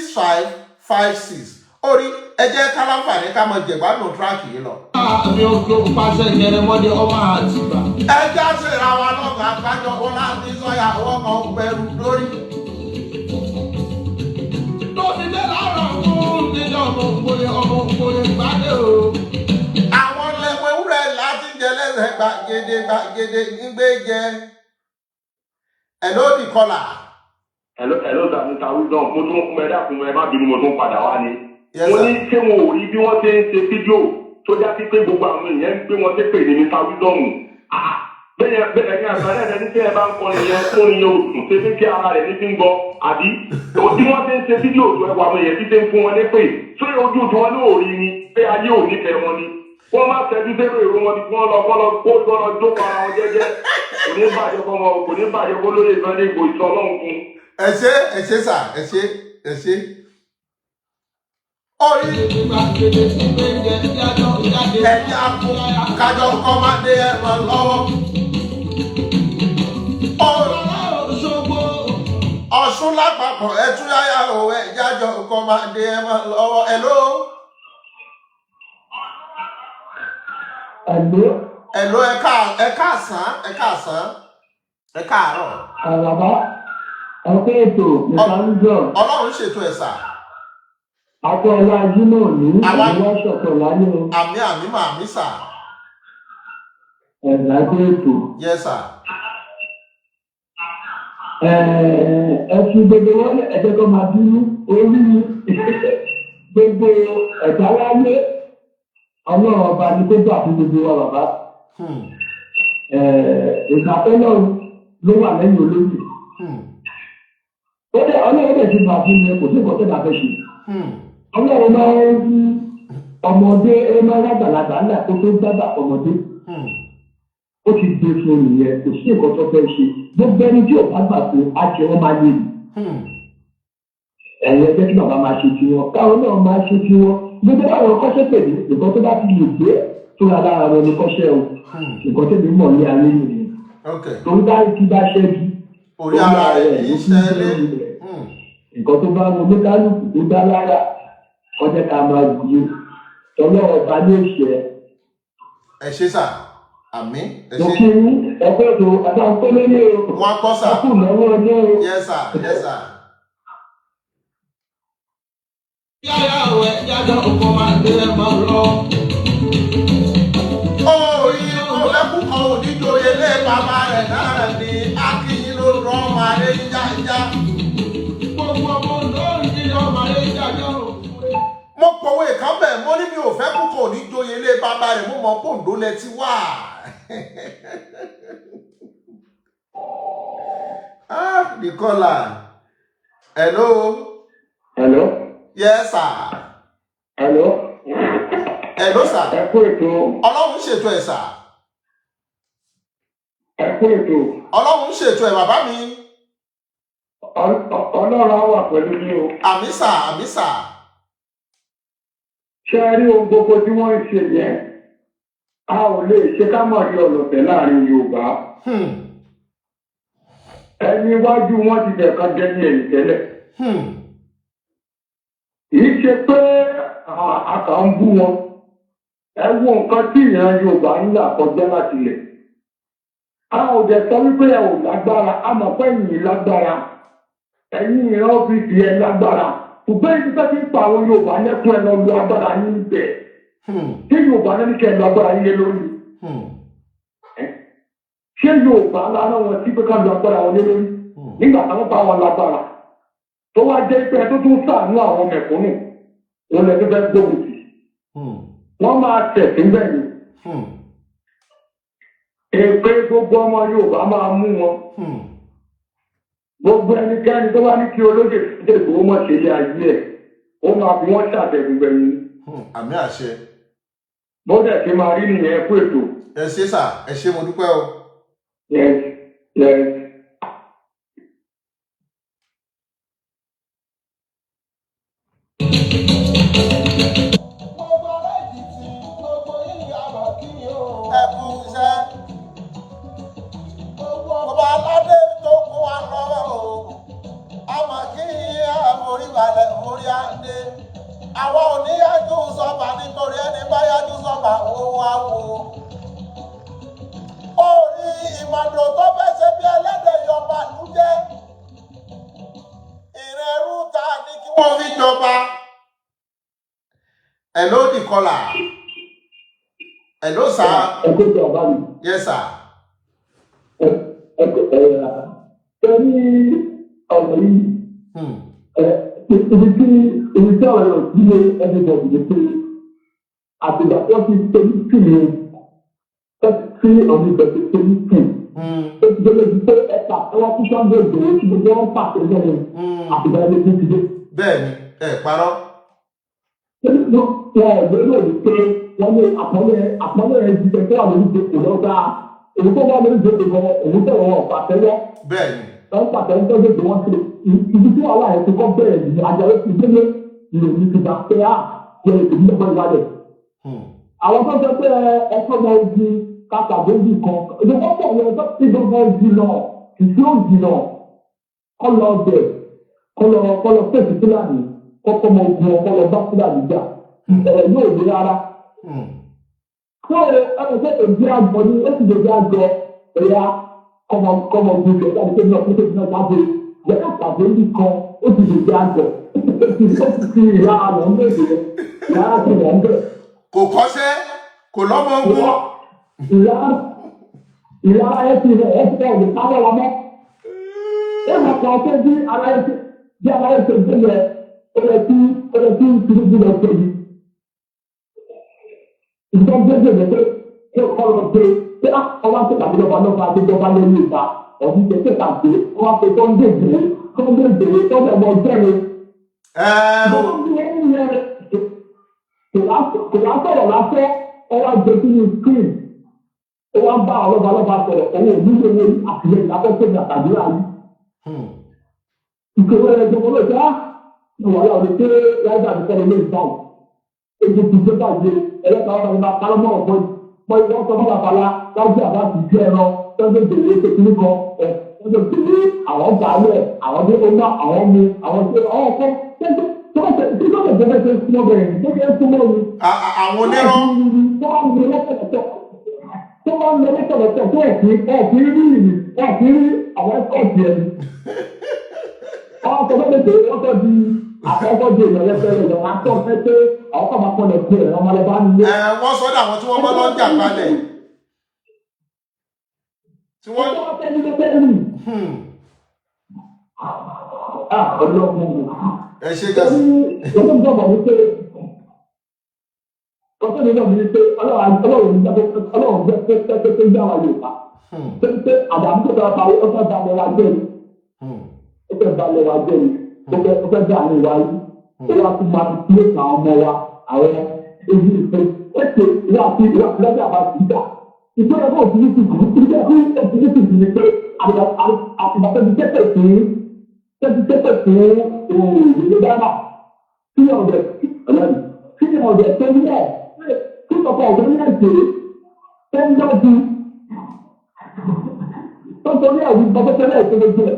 09073136556 orí ẹ jẹ́ ká láǹfààní ká mọ jẹ̀gbádùn tíráàkì yìí lọ. Àmì òkè pàṣẹ ìyẹrẹmọdé ọmọ àtìgbà. Ẹ já síra wa lọ́gàá kájọ ọlá ní sọ́yà ọwọ́ kan pẹ̀lú lórí. Lóbi dé láàárọ̀ fún nílé ọmọ òǹkóye gbádé o. Àwọn lẹ́mọ̀ ewúrẹ́ láti jẹ lẹ́sẹ̀ gbàgede nígbè jẹ. Hello the caller. Hello, Mr. Wisdom. Mo tún mẹ́dàkùn ẹ má bínú mo tún padà wá ni. Mo ní ṣé wọn ò rí bí wọ́n ṣe ń ṣe fídíò tó já sí pé gbogbo àwọn èèyàn ń gbé wọn ṣépè ní Mr. Wisdom. Bẹ́ẹ̀ ni àgbàdo ẹni tí ẹ bá ń kọrin yẹn kórin yẹn òtún ṣe fi kí ara rẹ̀ ní fi ń gbọ́ àbí. Tí wọ́n ṣe ń ṣe fídíò tó ẹwà àwọn èèyàn tí ṣe ń fún wọn ní pè tó ojú tí wọ́n ní òòrí ni pé ayé ò ní fẹ́ wọn ni. Wọ́n má tẹ́jú sẹ́rù èrò wọn tí wọ́n lọ jókòó ara wọn jẹ́jẹ́. Kò ní bàjẹ́ kó lóye Sunday Igboho ìṣọ́ ọlọ́run fún. Ẹ ṣé sà ẹ ṣé. Orí ẹ̀yà kájọ kọ́ máa dé ẹ̀rọ lọ́wọ́. Ọ̀ṣun lápapọ̀ ẹ̀túnyáyá òwe ìjájọ kọ́ máa dé ẹ̀rọ lọ́wọ́. Hello. Ẹ káàsán. Ẹ káàárọ̀. Bàbá ọ̀pẹ́ ètò ìsàlùjọ. Ọlọ́run ṣètò ẹ̀ sà. Àpò ọlá Jímọ̀ ní ìwọ́n ṣọ̀tọ̀ láyé o. Àmì sà. Ẹ̀dá tó ètò. Yes sà. Ẹ fi gbogbo wọn ẹ̀jẹ̀ kan máa bínú orí gbogbo ẹ̀dá láyé Ọlọ́run ọba ní kó gbà fún gbogbo wa bàbá. Ìgbà tó náà ló wà lẹ́yìn olóyè. Ọlọ́run dẹ̀ ti gbà fún mi kò sí nǹkan tó dàbẹ̀ ṣe. Ọlọ́run máa ń rí ọmọdé ẹ máa ń lágbàlagbà ńlá tó gbàgbà ọmọdé. Ó ti gbé fún nìyẹn kò sí nǹkan tó fẹ́ ṣe. Gbogbo ẹni tí ò bá gbà pé ajẹ́ wọn máa lè rí. Ẹ̀yin ẹgbẹ́ tí bàbá máa ṣe ti wọn káwọn náà máa ṣe ti wọn. Gbogbo àwọn kọ́ṣẹ́ pè ní nǹkan tó bá ti lè gbé tó ra lára wọn ní kọ́ṣẹ́ o. Nǹkan tó lè mọ̀ ní ayé nìyẹn. Torí bá ti bá ṣẹ́bi. Orí ara rẹ̀ yìí ṣẹlẹ̀. Nǹkan tó bá wọn mẹ́kálùkù tó dá lára ọjọ́ ká máa gbìyànjú tọ́lọ́ ọba ní òṣè. Ẹ ṣé sà. Àmín. Ẹ ṣé. Mo kí ní ẹgbẹ́ tó àtàwọn tó lé ní o. Wọ́n kọ́ sà. Ọkùn lọ́wọ́ ọjọ́ o. Yes sir. Yáyà òwe jájọ́ ọkọ̀ máa dé ẹ̀ máa lọ. Ẹkún kan ò ní joyè lé bàbá rẹ̀ náà ní Akínyìn ló rọ́ ọmọ ayé jájá. Gbogbo ọmọ lórí ní ọmọ ayé jájọ́. Mo pòwe kan bẹ̀ mo ní mi ò fẹ́ kú kan ò ní joyè lé bàbá rẹ̀ mo mọ̀ Pòǹdó lẹ ti wà. The caller. Hello. Yes sir. Hello sir. Ẹ kú ètò. Ọlọ́run ṣètò ẹ̀ sà. Ẹ kú ètò. Ọlọ́run ṣètò ẹ̀ bàbá mi. Ọlọ́run á wà pẹ̀lú ní o. Àmín sà. Ṣé ẹ rí ohun gbogbo tí wọ́n ń ṣe yẹn? a ò lè ṣe ká mọ̀ rí ọlọ́tẹ̀ láàrin Yorùbá. Ẹni iwájú wọn ti fẹ̀ kan jẹ́ ní ẹ̀yìn tẹ́lẹ̀. Kìí ṣe pé a kà ń bú wọn. Ẹ wo nǹkan tí ìran Yorùbá ń là kọjá láti lẹ̀. A ò dẹ̀ sọ wípé ẹ ò lágbára, a mọ̀ pé ẹ̀yin lágbára. Ẹ̀yin ìran ọ́fíìsì ẹ lágbára. Ṣùgbọ́n ibi tó ti ń pa àwọn Yorùbá lẹ́kún ẹ lọ lo agbára yín bẹ̀. Ṣé Yorùbá náà ní kẹ́ ẹ lo agbára yín lé lórí? Ṣé Yorùbá lára wọn sí pé ká lo agbára wọn lé lórí? Nígbà táwọn bá wọn lágbára. Tó wá jẹ́ pé ẹ tó tún ṣàánú àwọn mẹ̀kúnnù, wọn lè tó fẹ́ gbógun tì. Wọ́n máa tẹ̀ síbẹ̀ ni. Èpè gbogbo ọmọ Yorùbá máa mú wọn. Gbogbo ẹnikẹ́ni tó bá ní kí olóyè fìdí Ìgbòho mọ̀ ṣe ilé ayé ẹ̀, ó máa fi wọ́n ṣàtẹ̀gùn gbẹ̀yìn. Àmì àṣẹ. Bó dẹ̀ ṣe máa rí nìyẹn fún ètò. Ẹ ṣé sà, ẹ ṣé mo dúpẹ́ o. Yes, yes. Àwọn oníyájú sọ́ba nítorí ẹni bá yájú sọ́ba òun á wò. Ó rí ìmọ̀dò tó fẹ́ ṣe bí ẹlẹ́dẹ̀ yọba ló jẹ́. Ìrẹ̀rú ta ni kí wọ́n fi jọba. Hello the caller. Hello sir. Ẹ kó jọ ọba mi. Yes sir. Torí ọ̀rọ̀ yìí. Ibi tí àwọn èèyàn ti lé everybody lè pé àtìgbà tó ti tóbi tì ní tí ọdún ìbẹ̀rẹ̀ tóbi tì. Ó ti délé ju pé ẹ̀ka ẹwà fún Sunday Igboho tí gbogbo wọn pàṣẹ lẹ́nu àtìgbà ẹni tó ti dé. Bẹ́ẹ̀ni, ẹ parọ́. Wọn ò lérò wípé wọ́n ní àpọ́nlé ẹ̀ ti tẹ̀ àwọn olùdókòwò lọ́gbà èyí tó wà lórí ìdókòwò òun tẹ̀wọ̀ wọn pàṣẹ lọ. Bẹ́ẹ̀ni. Wọ́n pàṣẹ ń tọ́jú ìgbé wọn ṣe ibi tí wàhálà ẹ̀ ti kọ́ bẹ̀rẹ̀ ní àjọyọ̀ ti gbélé ìròyìn ti gbà pé yẹ ètò ìdílé ìwádẹ̀. Àwọn tó jẹ́ pé ẹ̀kọ́ lọ di kàkàdéjì kan ìjọba pọ̀ lọ ẹjọ́ tí gbogbo ìjì lọ ìṣú òjì lọ kọ́ lọ bẹ̀ kọ́ lọ fèsì fúlàní kọ́kọ́ mọ ogun ọkọ́ lọ bá fúlàní jà yóò dé rárá. Tó ẹnu pé èdè àjọ ni ó sì lè dé àjọ ẹ̀yà kọ́mọ ogun ìjọba ní pé ní ọkùnrin tó ti náà jáde yẹ kàkàdéjì kan ó sì lè dé àjọ ó sì fi ìyá àlọ́ ń bèèrè ìyá àti ìwọ̀n bẹ̀. Kò kọ́ṣẹ́, kò lọ́mọ ogun. Ìyá ẹ ti rẹ̀ ẹ́ ti rẹ̀ ọ̀dẹ̀ sábẹ́ wa mọ́. Ẹ máa kọ́ pé bí ara ẹ ṣe gbé yẹ ó yẹ kí Tinubu lọ pé yìí. Ìjọba gbé gbé pé kí o kọ́ lọ pé ọwọ́ àti tàbí lọ́ba lọ́ba àti ìjọba lórí ìta ọ̀dún tẹ̀ tẹ̀ tàbí wọ́n á pe tó ń dé ìgbèrè tó ń bẹ̀ mọ́ jẹ́rìí. Kò lásọ̀rọ̀ lásẹ̀ ọwọ́ àjẹsí ní screen ó wá ń bá ọlọ́ba sọ̀rọ̀ owó onílé owó àtìlẹ́yìn lábẹ́sẹ̀ ní àtàdúrà yìí. Ìṣòro ẹ̀jọ̀ wọn ló jẹ́ ní wàhálà òde pé láìpẹ́ àtìkọ́ ló lè báwò. Èdè ti gbé báyìí ẹlẹ́ta ọ̀rọ̀ nípa kálọ́mọ̀ ọ̀gbọ́n mọ ìwọ́n sọ fún àbálá láwùjọ àbá ti jẹ́ ẹran tọ́jú ìbèrè kékeré kan tọ́jú ìbèrè àwọn gbàálẹ̀ àwọn tó ń bá àwọn mu àwọn tó ọkọ̀ àwọn onírọ́. Tó máa ń lọ lọ́sọ̀rọ̀sọ̀ tó ọ̀fìn rí àwọn ẹ̀kọ́ọ̀tì ẹni. Àwọn ọkọ̀ méjèèjì wọ́n tọ́ di àkọ́kọ́ di èèyàn lẹ́sẹ̀rẹ̀ lọ. Àtọ́ fẹ́ pé àwọn kọ̀ máa pọ̀lẹ̀ pé ẹ̀rọ ọmọdé bá nílé. Wọ́n sọ́dọ̀ àwọn tí wọ́n bá lọ ń jà kalẹ̀. Tí wọ́n fẹ́ nílé pé rìn. Ọlọ́run. Ẹ ṣe gẹ̀ẹ́sì. Ọlọ́run gbọ́dọ̀ ní pé ọjọ́ nínú mi ni pé ọlọ́run jẹ́ pé yá wa Yorùbá. Pé àdàmú tó bá parí ọjọ́ balẹ̀ wa jẹ́ mi. Ó fẹ́ balẹ̀ wa jẹ́ mi. Ó fẹ́ bá àwọn ìwà yìí. Ó wá tún máa fi lé àwọn ọmọ wa àwọn èyí ìfẹ́. Ó ṣe ìwà lọ́jọ́ àbá ti dà. Ìgbéyàwó náà òfin ti dùn. Ìgbéyàwó òfin ti dùn ní pé àtìgbàtẹ́ ti tẹ́tẹ̀ fún ìlú dáná. Kí ọ̀dẹ̀ tó ní ẹ̀ kí ọ̀pọ̀ ọ̀gbẹ́ ní ẹ̀jẹ̀ ń dájú tó torí ẹ̀rí gbọ́dọ̀tẹ́lẹ̀ ìpolówó ẹ̀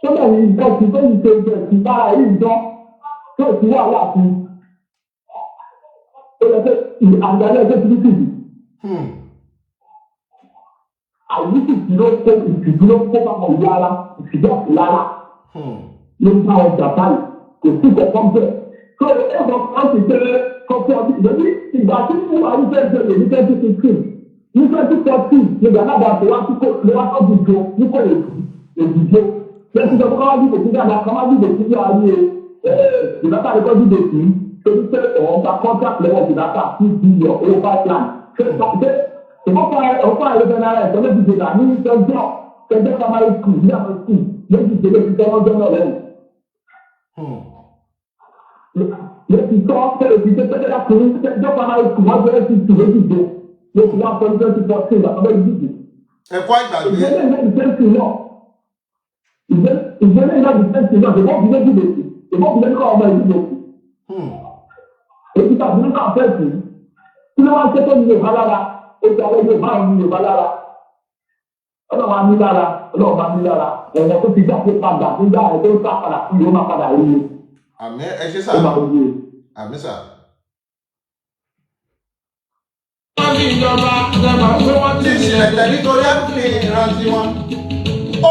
tó lè ní ìdọ́jú tó ń ṣe ìjọ ìsìn bára èyí ìjọ tó sì wà láti ó yẹ pé àgbàdo ẹgbẹ́ tí kìí àyíkì tí ló kó ìtìjú ló kó bá wọn yára ìtìjú àti lára ló ń bá ọjà báyìí kò sí ìkọ̀kọ́ bẹ́ẹ̀ tó ẹ̀rọ kan ti gbé kọ́kọ́ ọdún ìdẹ́bí ìgbà tí wọ́n wà ní fẹ́ẹ́ ní 2015 ní 2014 ní gbàdàgbà tó wá síkò ló wá tó dìjọ nípò èdìjọ lẹ́sìn tó kọ́ wá dìbò sí dáadáa kan wá dìbò sí ayé ìdáta rẹ̀ kọ́ dìbò sí torí pé ọ̀hún ta contract lẹ́wọ̀n ìdáta sí bílíọ̀ owó pipeline ọ̀pọ̀ àyẹ̀bẹ̀ náírà ẹ̀sọ́ méjì dènà ní ìtọ́jọ́ kẹjọ́ primary school ní àwọn school méjì dènà ti tọ́ ọjọ́ náà lẹ́yìn. lẹ́sì tọ́ fẹ́rẹ̀ ti tẹ́ tẹ́lẹ̀ láti ní kẹjọ́ primary school wọ́n bẹ̀rẹ̀ sí ti méjì dè lẹ́sì wọ́n fọ́ 2014 àtọ́bẹ̀ ìdíje. ẹ̀kọ́ ìgbàgbé. ìgbélé ìgbà dìfẹ́ǹsì náà ìbọn fi méjì dèsì ìbọn fi méjì kọ́ ọmọ ìdíje òkú. èyí tàbí ní kàfẹ́ẹ̀sì kí ló wá ń ṣètò ní Yorùbá lára ó ti àwọn Yorùbá àwọn Yorùbá lára ọlọ́run á ní lára ọlọ́run á ní lára ẹ̀wọ̀n tó ti jáde padà nígbà ẹ̀ tó ń sá padà fún yóò máa padà rí i. àmì ẹ ṣe sà àmì sà. wọ́n ní ìjọba ẹ̀mọ̀ pé wọ́n ti ṣe ẹ̀tẹ̀ nítorí ẹ̀kúnlé ìrántí wọn.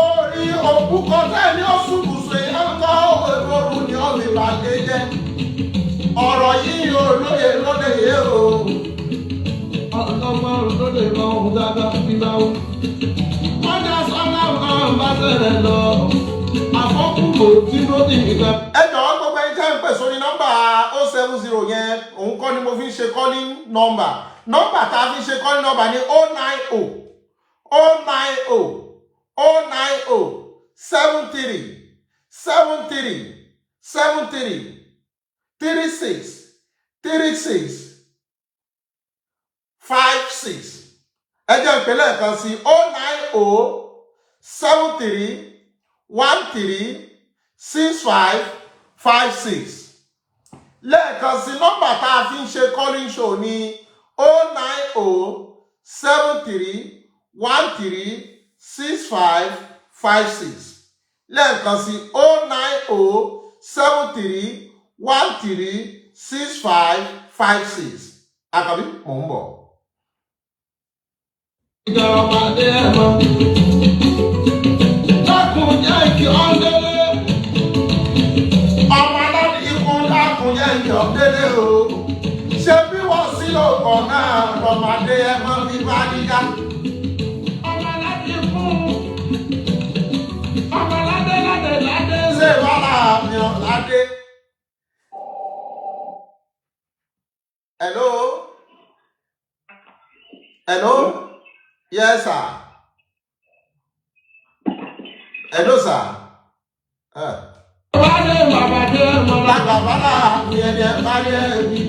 orí òkú kọjá ní ọ̀ṣùnkùsù ìyáǹkọ́ òwúrò ní ọ̀rọ̀ ìbàdí jẹ́ ọ̀rọ̀ yìí olóye lóde yé o. ọlọ́mọ lóde mọ ohun dáadáa fi máa wú. wọ́n dá sọ́nà kan bá tẹ̀lé lọ àfọ́kùkù tí ló ní ìgbà. ẹ jọ̀wọ́ gbogbo ẹni tẹ́ ń pè sórí nọ́mbà 070 yẹn òun kọ́ ni mo fi ń ṣe calling number nọ́mbà tá a fi ń ṣe calling number ní 090737336 ẹ jẹ́ ìpínlẹ̀ kan sí 09073136556 lẹ́ẹ̀kan sí nọ́mbà tá a fi ń ṣe calling show ní 09073136556 lẹ́ẹ̀kan sí 09073136556 àkàbí mò ń bọ̀. ìjọba dé ẹ̀mọ́ dákun jẹ́ kí ọ́ndẹ́lẹ́ ọmọ aláàbí ikú dákun jẹ́ kí ọ́ndẹ́lẹ́ o ṣé bí wọ́n sí lóko náà lọ́mọdé ẹ̀mọ́ bí bá níjà. ọmọ aládé fún ọmọ aládé ládé ṣé wàhálà mi ò ládé. Hello? Hello? Yes, sir. Hello, sir. wálé bàbá dé ẹ̀mọ́ Lágbàbálà mi ẹni ẹ bá rí ẹbí.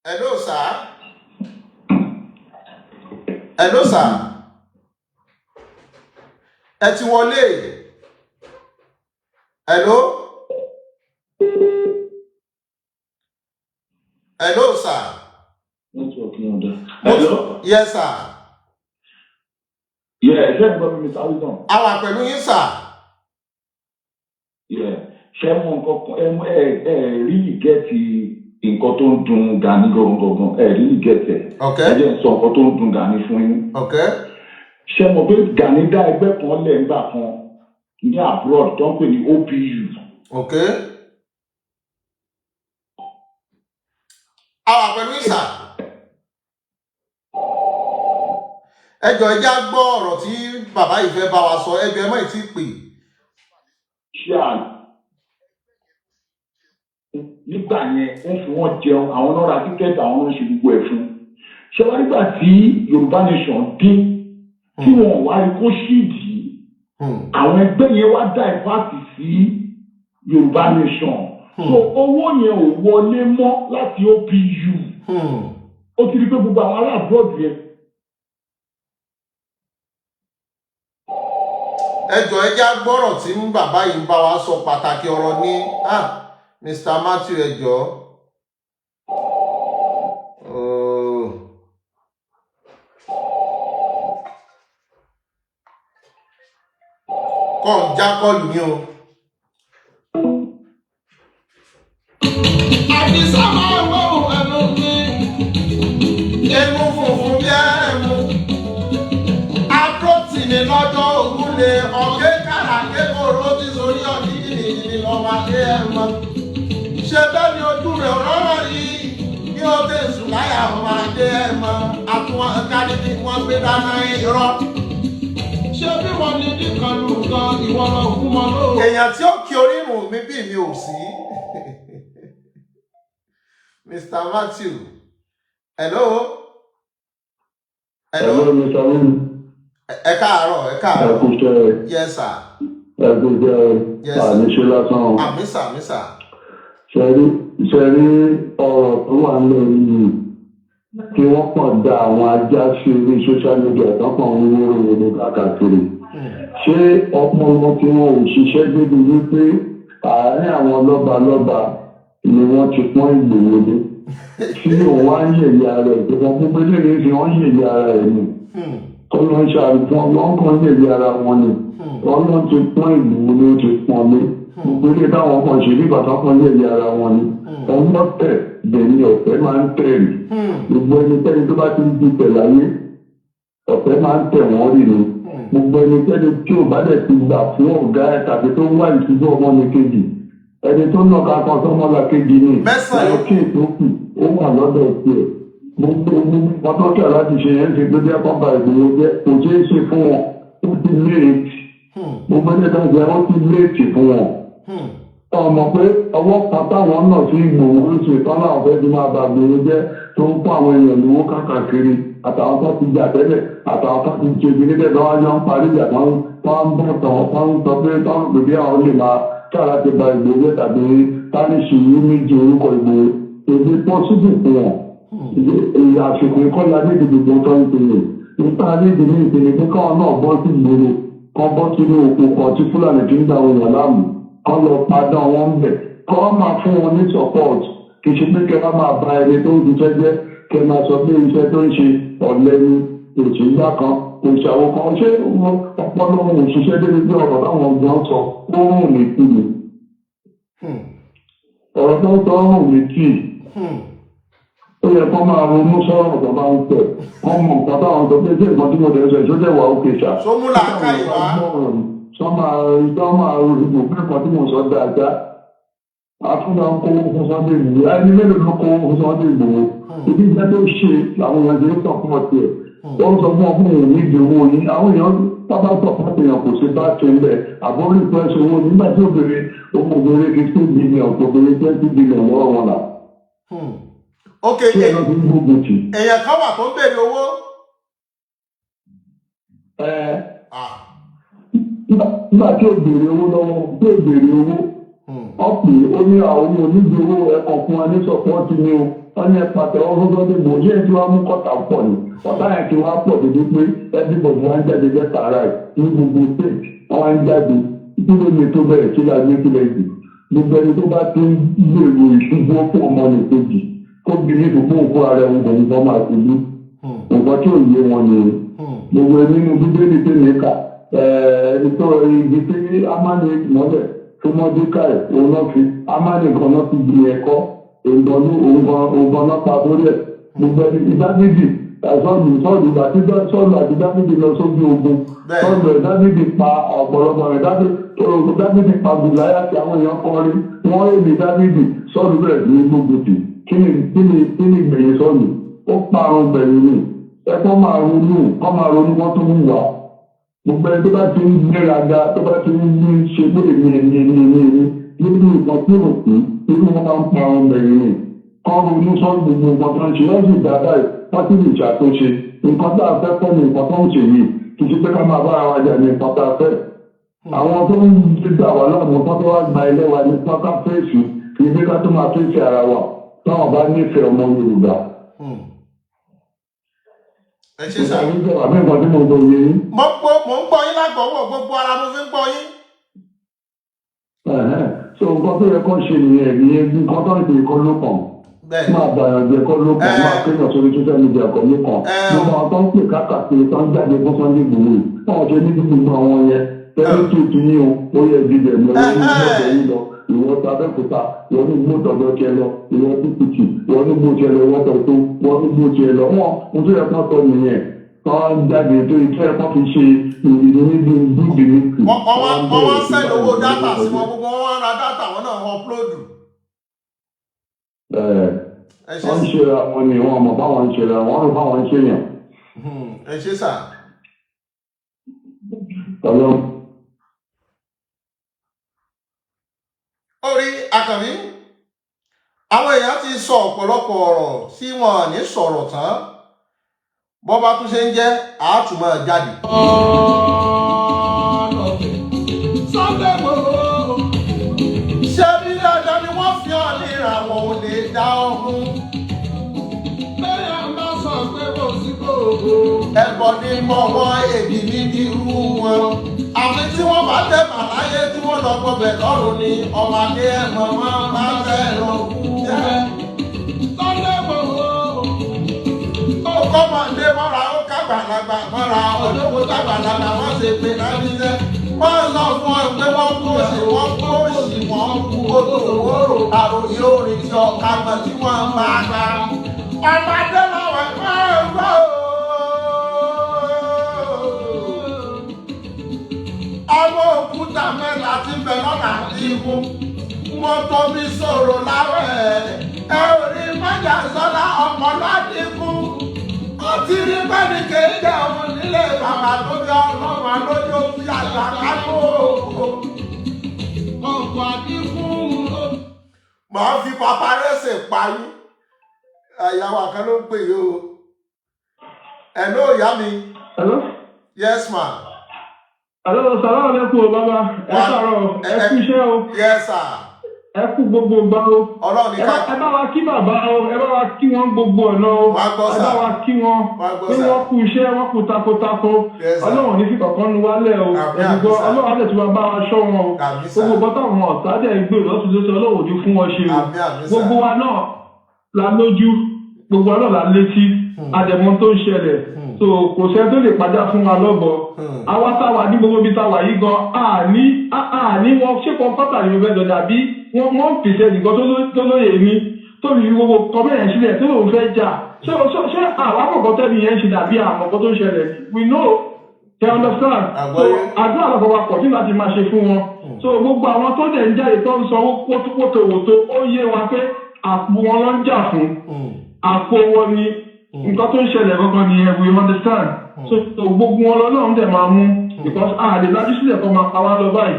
Hello, sir. Hello, sir. Ẹ ti wọlé. Hello? Hello, sir. Hello? Yes, sir. Yeah, ṣé ẹ̀ gbọ́ mi Mr. Wilson? A wà pẹ̀lú yín, sir. Yeah, ṣé mọ nǹkan ẹ rí ìgẹ́tì nǹkan tó ń dùn Gani gangan ẹ rí ìgẹ́tì ẹ̀. Okay. Ẹ jẹ́ n sọ nǹkan tó ń dùn Gani fún yín. Okay. Ṣé mo pé Gani dá ẹgbẹ́ kan lẹ̀ nígbà kan ní abroad tó ń pè ní OPU. Okay. A wà pẹ̀lú yín, sir. Ẹ jọ̀ọ́ ẹ já gbọ́ ọ̀rọ̀ tí bàbá yìí fẹ́ bá wa sọ ẹ jọ̀ọ́ ẹ má ì tí ì pè. Ṣé à nígbà yẹn wọ́n fi wọ́n jẹun àwọn náà ra tíkẹ́ẹ̀tì àwọn náà ṣe gbogbo ẹ̀ fún. Ṣé wá nígbà tí Yorùbá Nation dín tí wọn wá rí kó ṣíìdì àwọn ẹgbẹ́ yẹn wá dá ìpáàtì sí Yorùbá Nation. So owó yẹn ò wọlé mọ́ láti OPU. Ó ti rí pé gbogbo àwọn aláàbọ̀dù yẹn. Ẹ ẹjọ́ ẹjá gbọ́rọ̀ tí bàbá yìí ń bá wa sọ pàtàkì ọ̀rọ̀ ní Mr. Matthew ẹjọ́. Kọ́ ń já kọlù ní o. Àdìsá máa ń wọ ẹnu mi. Ẹnu funfun bí ẹmu. Adótì ní lọ́jọ́ ògúnlé ọ̀gẹ́ kàràké kòró tí sórí ọ̀dí ìdìdì lọ́wọ́ adé ẹ̀mọ́. Ṣé bẹ́ẹ̀ ni ojú rẹ̀ rọ́rọ̀ yìí ní ó tẹ̀sùn láyà ọmọ adé ẹ̀mọ́. Àtúwọ̀n kárí ni wọ́n gbé dáná irọ́. Ṣé bí wọ́n ní nìkan lù gan ìwọ lọ fún wọn lóò? Èèyàn tí ó kí orírun mi bí mi ò sí. Mr. Matthew. Hello. Hello, Mr. Win. Ẹ káàárọ̀, ẹ káàárọ̀. Ẹ kú iṣẹ́. Yes, sir. Ẹ kú iṣẹ́. Yes, sir. Àníṣe lásán. Àmísà, àmísà. Ṣé rí ọ̀rọ̀ tó wà lórí yìí kí wọ́n kàn da àwọn ajá sí orí social media tó kàn ń wóró wóró káàkiri. Ṣé ọpọlọ tí wọn ò ṣiṣẹ́ débi wípé àárín àwọn lọ́balọ́ba ni wọ́n ti pọ́n Ìgbòho ní? Tí òun wá ń yẹ̀yẹ́ ara ẹ̀ tó wọ́n gbogbo eléyìí fi wọ́n yẹ̀yẹ́ ara ẹ̀ nù. Kọ́lọ́ ń ṣàlùfọ́n wọn kàn yẹ̀yẹ́ ara wọn ni. Ọlọ́run ti pọ́n Ìgbòho ló ti pọ́n lé. Gbogbo ilé táwọn kan ṣe bí bàtà kan yẹ̀yẹ́ ara wọn ni. Ọmọ tẹ̀ bẹ̀ni ọ̀fẹ́ máa ń tẹ̀rì. Gbogbo ẹnikẹ́ni tó bá ti ń di tẹ̀láyé ọ̀fẹ́ máa ń tẹ̀ wọ́n rí ni. Gbogbo ẹnikẹ́ni tí ò bá dẹ̀ ti gbà fún ọ̀gá ẹ̀ tàbí tó wá ìtúbọ̀ ọmọ ní kejì. Ẹni tó nà ká kan sọ́mọ́ la kejì ni. Ẹ̀rọ kí ètò kù ó wà lọ́dọ̀ tiẹ̀. Gbogbo wọn tó kẹ̀ láti ṣe yẹn ṣe tó jẹ́ kọ́ba Ìgbòho jẹ́ kò ṣeé ṣe fún wọn. Ó ti léètì. Gbogbo ẹni tó ń jẹ́ ó ti léètì fún wọn. Ọmọ pé ọwọ́ kan táwọn náà sí Ìgbòho ń ṣe tán náà fẹ́ ti máa ba Ìgbòho jẹ́ tó ń kó àwọn èèyàn lówó káàkiri àtàwọn tó ti jà tẹ́lẹ̀ àtàwọn tó ti ṣe ibi níbẹ̀ lọ́wọ́ yọ ń parí ìjà tó ń bọ̀ tán wọ́n ń sọ pé tó ń pè bí àwọn lè máa kára ti ba Ìgbòho jẹ́ tàbí táníṣì yìí méjì orúkọ Ìgbòho èdè pọ́sibù fún wọn. Àsìkò ìkọlà níbi gbogbo tó ń pinnu nípa níbi ní ìpinnu pé káwọn náà bọ́ sí ìgboro kan bọ́ sínú oko kan tí Fúlàní ti ń gba ohun ìyàn láàmú kan lọ padà wọn bẹ̀ kọ́ máa fún wọn ní support kì í ṣe pé kẹ́ máa bá ẹni tó ń ṣiṣẹ́ jẹ́ kẹ́ máa sọ pé iṣẹ́ tó ń ṣe ọ̀lẹ́ni òṣìṣẹ́ kan òṣàwọ̀ kan ṣé ọpọlọ wọn òṣìṣẹ́ débi bí ọ̀rọ̀ táwọn ọgbọ́n sọ ó rùn mí kì í ọ̀rọ̀ tó ń sọ rùn mí kì í ó yẹ kó máa ronú sọ̀rọ̀ tó bá ń tẹ̀ wọ́n mọ̀ nǹkan táwọn sọ pé ṣé nǹkan tí mo lè sọ ìṣó jẹ́ wà ó kéṣà. Sómúlà káyìwá. Sọ́mà rògbò pé nǹkan tí mo sọ dáadáa. Afúnà ń kówó fún Sunday Igboho. Ẹni mélòó ló kówó fún Sunday Igboho? Ibi iṣẹ́ tó ṣe làwọn èèyàn ti ń sọ fún ọtí ẹ̀. Wọ́n sọ fún ọkùnrin òun nídìí owó yín. Àwọn èèyàn pápá sọ fún èèyàn kò ṣe bá ṣe ń bẹ̀. Àbórí ìpẹ́sẹ̀ owó nígbà tí obìnrin 15 billion obìnrin 20 billion lọ́wọ́ wọn là. Ok, èèyàn kan wà tó ń béèrè owó. Nígbà tí ó béèrè owó lọ́wọ́ tí ó béèrè owó ọ̀pẹ̀ ó ní àwọn onídìí owó ẹ̀kọ́ fún wa ní sọ̀pọ́ọ̀tì ni o wọ́n ní ẹ̀pàtẹ ọdún lọ́dún ìbò yẹ́ tí wọ́n mú kọ́tà pọ̀ ní ọ̀tá yẹn tí wọ́n pọ̀ dédé pé everybody wọ́n ń jáde jẹ́ tààrà ẹ̀ ní gbogbo state wọ́n ń jáde ìdílé mi tó bẹ̀rẹ̀ sí la gbé sílẹ̀ jù gbogbo ẹni tó bá ti ń gbèrò ìṣubú fún ọmọ nìkejì kó bí ní ìdúgbò fún ara ẹ̀ ń bọ̀ máa ti lú nǹkan tí ò yé wọn nìyẹn gbogbo ẹni nínú bíbélì tẹ̀lé kà nítorí ibi tí amáni mọ́lẹ̀ tó mọ́dékà ẹ̀ òun náà fi amáni kan náà fi di ẹ̀kọ́ òǹkan náà pa sórí ẹ̀ gbogbo ẹni Dáfídì sọ́ọ̀lù àti Dáfídì lọ sójú ogun sọ́ọ̀lù ẹ̀ Dáfídì pa ọ̀pọ̀lọpọ̀ rẹ̀ Dáfídì pa Gòláyà tí àwọn èèyàn kọrin wọ́n èlé Dáfídì sọ́ọ̀lù bẹ̀rẹ̀ sí gbogbo tì kí ni gbẹ̀yìn sọ́ọ̀lù ó parun gbẹ̀yìn ni ẹ̀kọ́ máa ronú wọ́n tó ń wà gbogbo ẹni tó bá ti ń gbéraga tó bá ti ń ṣe pé èmi nínú nǹkan tí ò kú nínú wọn máa ń pa ọmọ ẹ̀yìn rẹ̀ kọ́ ronú sọ́ọ́ gbogbo nǹkan tó ń ṣe lọ́sùn dáadáa wọ́n ti lè ṣàtúnṣe nǹkan tá a fẹ́ kọ́ ní nǹkan tó ń ṣe yìí kì í ṣe pé ká máa bára wa jà ní nǹkan tá a fẹ́. àwọn tó ń gbé wà láàmú tó tó wá gba ilé wa ní pápá fèsì kì í gbé ká tó máa fèsì ara wa táwọn bá nífẹ̀ẹ́ ọmọ Yorùbá. ẹ ṣe sà. àbí nǹkan tí mo tó yé yín. mo ń gbọ́ yín lágbọ̀wọ́ gbogbo ara mo fi ń gbọ́ yín. so nǹkan tó yẹ kó ṣe nìyẹn nǹkan tó ń pè kọ́ ló kàn. máa bàyàn jẹ kọ́ ló kàn máa kéèyàn sórí social media kọ́ ló kàn. gbogbo àwọn tó ń pè káàkiri tó ń jáde fún Sunday Igboho yìí wọ́n ṣe ní gbogbo àwọn yẹn tẹ́lẹ̀ tó ti ní ó yẹ dídẹ̀ lọ́wọ́ ní ìgbọ́dọ̀ yìí lọ ìwọ tàbẹ́kúta ìwọ ní gbọ́dọ̀ lọ́kẹ́ lọ ìwọ pípìtì ìwọ ní gbọ́dọ̀ lọ ìwọ tọ̀tọ̀ ìwọ ní gbọ́dọ̀ lọ wọn mo tó yẹ kó tọ́ nìyẹn kọ́ jáde tó ìfẹ́ kọ́ fi ṣe ìrìn níbi ìdíje. wọ́n wá sẹ́ni owó dátà sí wọn gbogbo wọn wá ra dátà wọn náà wọ́n upload. wọ́n ń ṣe àwọn ni wọn mọ̀ báwọn ń ṣe ra wọn rò báwọn ń ṣe yàn. ẹ ṣe sà. orí Àkànbí àwọn èèyàn ti sọ ọ̀pọ̀lọpọ̀ ọ̀rọ̀ tí wọn ní sọ̀rọ̀ tán bọ́ bá tún ṣe ń jẹ́ àátùmọ̀ jáde. Sunday Igboho ṣé bí dandan ni wọ́n fi hàn ní ìràwọ̀ ò lè dá ọ̀hún. lẹ́yìn bá sọ pé kò sí gbòòrò. ẹ̀bọ̀ ni mọ̀wọ́ èdè níbi irú wọn. àfi tí wọ́n bá tẹ̀ màláyé tí wọ́n lọ gbọ́bẹ̀ lọ́rùn ni ọmọdé ẹ̀mọ́ máa ń bá fẹ́ lọ kú. Sunday Igboho ó kọ́ mọ̀ndé mọ́ra ó kágbàlagbà mọ́ra olówó kágbàlagbà wọ́n ṣe pé lábíṣẹ́. wọ́n sọ fún ọ pé wọ́n kú òsì wọ́n kú òsì wọ́n kú olówó àròyé orin tí ọ̀ka mọ̀ tí wọ́n máa gbà. ọmọdé lọ́wọ́ ẹ̀kọ́ ẹ̀gbọ́ ọmọ òkúta mẹ́ta ti bẹ̀ lọ́nà ìkú wọ́n tóbi sọ̀rọ̀ láwẹ̀ ẹ ò rí mọ́jà sọ́lá ọmọlúwàbí kú ó ti rí bẹ́ẹ̀ni kéde ọmọ nílé bàbá tó bí ọlọ́wọ́ lójó bí àgbàkákò ọkọ̀ àdínkù. màá fi paparẹ́sẹ̀ parí àyàwó kan ló ń pè yìí o. hello ìyá mi. hello. yes ma. hello salaam alaikum o bàbá ẹ sọ̀rọ̀ ẹ kú iṣẹ́ o. yes sir. ẹ kú gbogbo gbà o. ọlọ́run ní ká. ẹ bá wa kí bàbá o ẹ bá wa kí wọn gbogbo ọ̀nà o. wàá gbọ́ sà. ẹ bá wa kí wọn pé wọ́n kú iṣẹ́ wọ́n kú takuntakò. ọlọ́run ní fi kankan nu wálẹ̀ o. ẹ̀dùgbọ́ ọlọ́run á lè tún bá wa ṣọ́ wọn o. gbogbo bọ́tà wọn ọ̀tá dẹ̀ gbé lọ́tún lọ́tún ọlọ́run ní fún wọn ṣe o. gbogbo wa náà la lójú gbogbo wa náà la létí àdẹ̀mọ́ tó ń ṣẹlẹ̀ so kò sẹ́ tó lè padà fún wa lọ́bọ̀ àwa táwa ní gbogbo ibi táwa yìí gan àní wọn ṣé kan pátá ni mo fẹ́ lọ dàbí wọ́n ń pèsè nìkan tó lóye mi tó fi gbogbo kọ́mẹ́rẹ̀ sílẹ̀ tó lòun fẹ́ jà ṣé àwa àkọ́kọ́ tẹ́lẹ̀ yẹn ṣe dàbí àkọ́kọ́ tó ń ṣẹlẹ̀ we know they understand so àdúrà lọ́kọ̀ wa pọ̀ sí láti máa ṣe fún wọn so gbogbo àwọn tó dẹ̀ ń jáde tó ń sanwó wótòwótò ó yé wa pé àpò wọn ló ń jà fún àpò wọn ni nǹkan tó ń ṣẹlẹ̀ gangan ni we understand so gbogbo wọn lọ́lọ́run dẹ̀ máa mú because àlè lájú sílẹ̀ kan máa pa wá lọ báyìí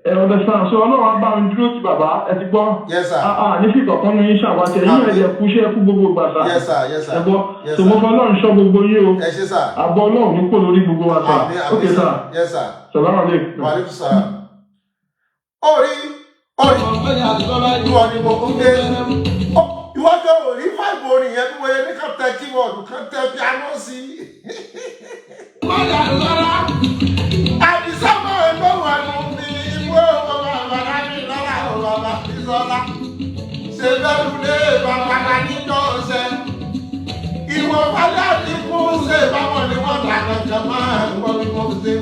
ẹ understand so ọlọ́run á bá ń dúró ti bàbá ẹ ti gbọ́ ní fi kọ̀ọ̀kan ní yín ṣàwátì ẹ̀yìn ẹ̀yẹ kú iṣẹ́ kú gbogbo gbàtà ẹ gbọ́ so mo fọ ọlọ́run ṣọ́ gbogbo yín o àbọ̀ ọlọ́run ní kò lórí gbogbo wa ta ok sir salaam aleykum. orí ìwọ ni mo ń gbé ìwọ tó rí fáìbù orin yẹn bí wọ́n yẹ ní ká tẹ kíwọ́ọ̀dù ká tẹ piano sí. mọ́jà lọ́la àdìsọ́mọ́ ẹgbẹ́ wà nù mí ìwé bàbá bàbá mi lọ́la bàbá mi lọ́la ṣe bẹ́rù lé bàbá bàbá níjọ́ ọ̀sẹ̀ ìwọ wálé àdínkù ṣe báwọn ni wọ́n dà kankan máa ń wọ́n ní wọ́n ṣe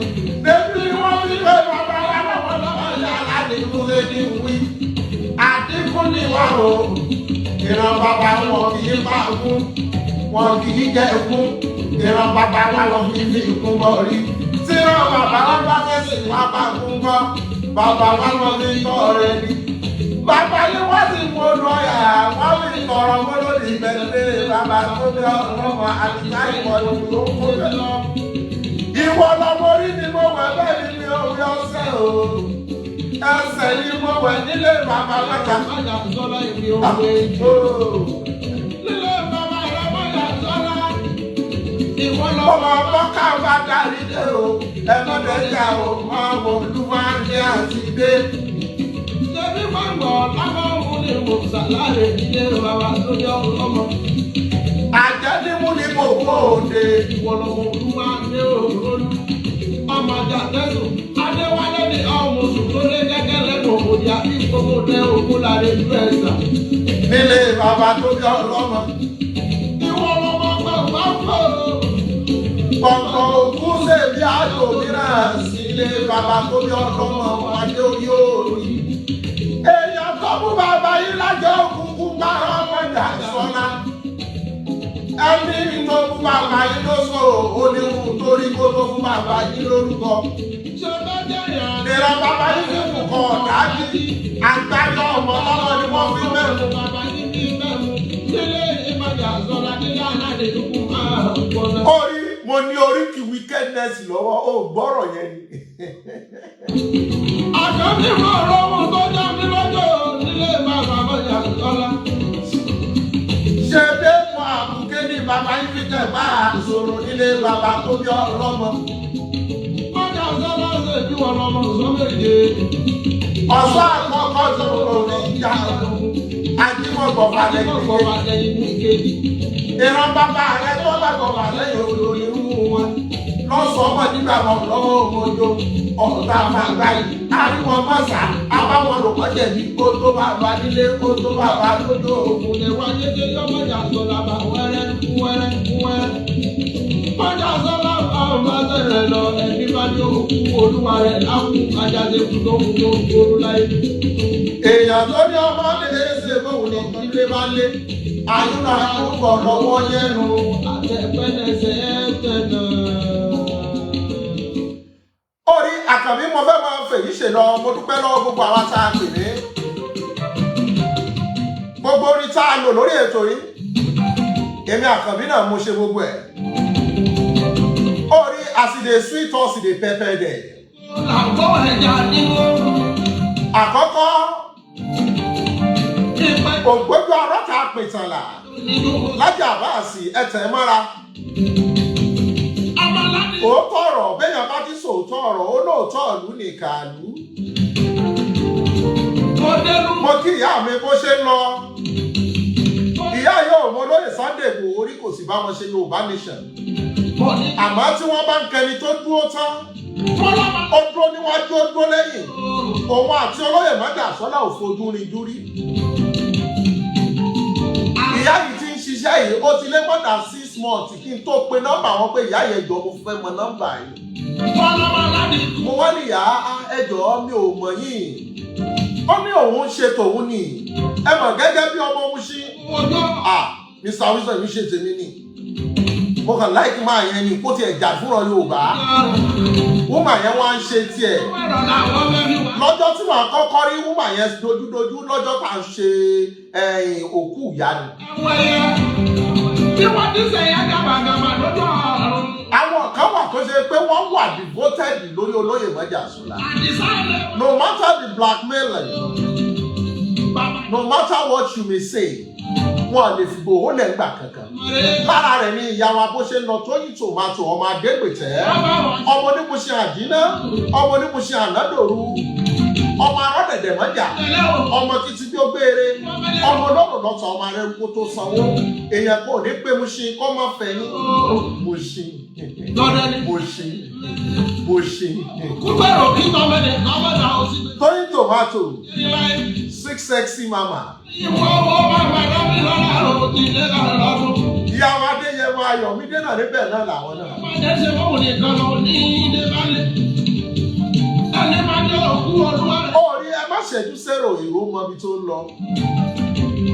débi wọ́n fi lé bàbá wà lọ́wọ́ lọ́wọ́ yàrá àdínkù ṣe ní wí àdínkù ni wọ́n o. ìran bàbá wọn kì í bá kún wọn kì í jẹ kún ìran bàbá wọn kì í fi kún bọ̀ rí tí ìran bàbá wọn bá fẹ́sẹ̀ wọn bá kún bọ̀ bàbá wọn fi tọ́ rẹ ni. bàbá yìí wọ́n sì mú lọ́ọ̀yà wọ́n fi tọrọ mọ́lódì bẹ̀rẹ̀ bàbá tó bí ọlọ́mọ àti láìpọ̀ ní ló ń kó bẹ̀ lọ. ìwọ lọmọ orí ni mo wẹ̀ bẹ́ẹ̀ ni mi ò rí ọ̀sẹ̀ o. ẹsẹ̀ ni mo wẹ̀ nílé bàbá lọ́jà mọ́jà sọ́lá ìbí òwe ìjó. nílé bàbá rẹ̀ mọ́jà sọ́lá. ìwọ lọ́mọ bọ́ká bá darí dé o. ẹ̀mọ́dẹ̀ẹ́jà o máa wọ olúwa ní àtidé. ṣebí gbàgbọ́ lábọ́ òun ni mo ṣàlàyé nílé bàbá tó yọ ọlọ́mọ. àjẹ́dímú ni mo kó òde. Ìwọ̀lọ́mọ olúwa ní òróró. Ọmọ àjà tẹ́sùn. Adéwálé ni ọmọ oṣù tó lé gẹ́gẹ́ lẹ́nu òkòdì àbí ìfowó tẹ òkú láre ju ẹ̀sà. Nílé bàbá tó bí ọlọ́mọ. Ìwọ̀lọ́mọ gbọ̀ngbọ̀. Kọ̀ǹkọ̀ òkú ṣèbí àjò mìíràn sílé bàbá tó bí ọlọ́mọ adé orí òòrì. Èèyàn tó mú bàbá yìí lájọ́ òkùnkùn gbára ọ̀pẹ̀dà sọ́lá. Ẹni tó mú bàbá yìí ló sọ oníhun torí kó tó fún bàbá yìí lórúkọ. Ṣé bá jẹ́ ìyàn? Ìran bàbá yìí fi kù kọ̀ dájú. Àgbájọ ọmọ ọlọ́mọ ni wọ́n fi mẹ́rin. Bàbá yìí fi mẹ́rin. Sílé ìbàdàn àzọ̀rọ̀ nílẹ̀ aláde lókù máa ń gbọ́ná. Orí mo ní oríkì wickedness lọ́wọ́ ó gbọ́rọ̀ yẹn ni. Àjọ̀bí mọ̀ lọ́wọ́ tó já mi lọ́jọ́ nílé bàbá bọ̀jà sọ́lá. Ṣé dẹ́kun àbùké ní bàbá yìí fi tẹ̀ bá àṣòro nílé bàbá tó bí ọlọ́mọ. Bọ̀jà sọ́lá ṣe bí wọn lọ́mọ sọ́mẹ́jẹ. Ọ̀sán àkọ́kọ́ sọ̀rọ̀ ní ìjà Ajímọ̀gbọ̀ balẹ̀ ìkejì. Ìran bàbá rẹ̀ tó bá gbọ̀ balẹ̀ yòrò irú wọn. Lọ́sọ̀ọ́ mọ̀ nígbà mọ̀ lọ́wọ́ ọmọdé ọ̀tá àgbà yìí. Àríwọ̀n mọ̀sá àbáwọn olùkọ́ jẹ̀bi kó tó bàbá nílé kó tó bàbá lójó. Ògùn lè wáyé dé yọ́mọ̀jà sọ̀rọ̀ àbá wẹ́rẹ́ wẹ́rẹ́ wẹ́rẹ́. Bọ̀jà sọ́lá ọba tẹ̀lẹ̀ lọ ẹni bá ní òkú olúwa rẹ̀ lákùú ajáde kúndókúndó kúrú láyé. Èèyàn tó ní ọmọ lè ṣe bóun ní ilé bá lé. Àyúnà àkókò lọ́wọ́ yẹnu. Àtẹ̀pẹ́lẹsẹ̀ tẹ̀nà. Orí Àkànbí mo fẹ́ máa fèyí ṣe lọ, mo dúpẹ́ lọ́wọ́ gbogbo àwọn tá a pè mí. Gbogbo orin tá a lò lórí ètò yìí. Èmi Àkànbí náà mo ṣe gbogbo ẹ̀. Orí àsìdè sweet ọ̀sìdè pẹ́pẹ́ dẹ̀. Làgbọ́ ẹja nínú. Àkọ́kọ́. Ògbójú arọ́ta pìtànlá. Lájà báàsì ẹ̀tẹ̀ mọ́ra. Òótọ́ ọ̀rọ̀ béèyàn bá ti sòótọ́ ọ̀rọ̀ olóòótọ́ ìlú nìkàlú. Mo kí ìyá mi bó ṣe ń lọ. Ìyá yóò mọ lóye Sunday Igboho orí kò sì bá wọn ṣe Yorùbá nation. Àmọ́ tí wọ́n bá ń kẹni tó dúró tán. Ó dúró níwájú ó dúró lẹ́yìn. Òun àti olóyè mọ́jà sọ́lá ò fojú rin dúrí. Ìyá yìí ti ń ṣiṣẹ́ yìí ó ti lé more than 6 months kí n tó pe nọ́mbà wọn pé ìyá yẹn jọ mo fẹ́ mọ nọ́mbà yìí. Mo wá ní ìyá ẹjọ́ mi ò mọ̀ yìí. Ó ní òun ṣe tòun ni. Ẹ mọ̀ gẹ́gẹ́ bí ọmọ òun ṣí. Mr. Wilson mi ṣe tèmi ni. Mo kàn láìkí máa yẹn ni kó tiẹ̀ jà fúnra Yorùbá. Wúmà yẹn wá ń ṣe tiẹ̀. Lọ́jọ́ tí màá kọ́kọ́ rí wúmà yẹn dojúdojú lọ́jọ́ tá à ń ṣe òkú ìyá ni. Tí wọ́n ti sẹ̀yà gàbàgàbà lọ́jọ́ ọ̀run. Àwọn kan wà tó ṣe pé wọ́n wà devoted lórí olóyè mọ́jà sùlá. No matter the blackmailing, no matter what you may say, wọn lè fi Igboho lẹ́gbà kankan. Lára rẹ̀ ni ìyá wa bó ṣe ń lọ Tóyìn Tòmátò ọmọ Adégbètẹ́, ọmọ onímọ̀ṣẹ́ àdínà, ọmọ onímọ̀ṣẹ́ ànádòru, ọmọ arọ́dẹ̀dẹ̀ mọ́jà, ọmọ títí bí ó gbére, ọmọ olóró lọ́tọ̀ ọmọ rẹ̀ kó tó sanwó. Èèyàn kò ní pé mo ṣe kọ́ máa fẹ́ ní. Mo ṣe. Tóyìn Tòmátò, 6 sexy mama. Ìyá wa Adéyẹmọ Ayọ̀mídé náà níbẹ̀ náà làwọn náà. Orí ẹ má ṣẹ́jú sẹ́rò ìró mọ ibi tó ń lọ.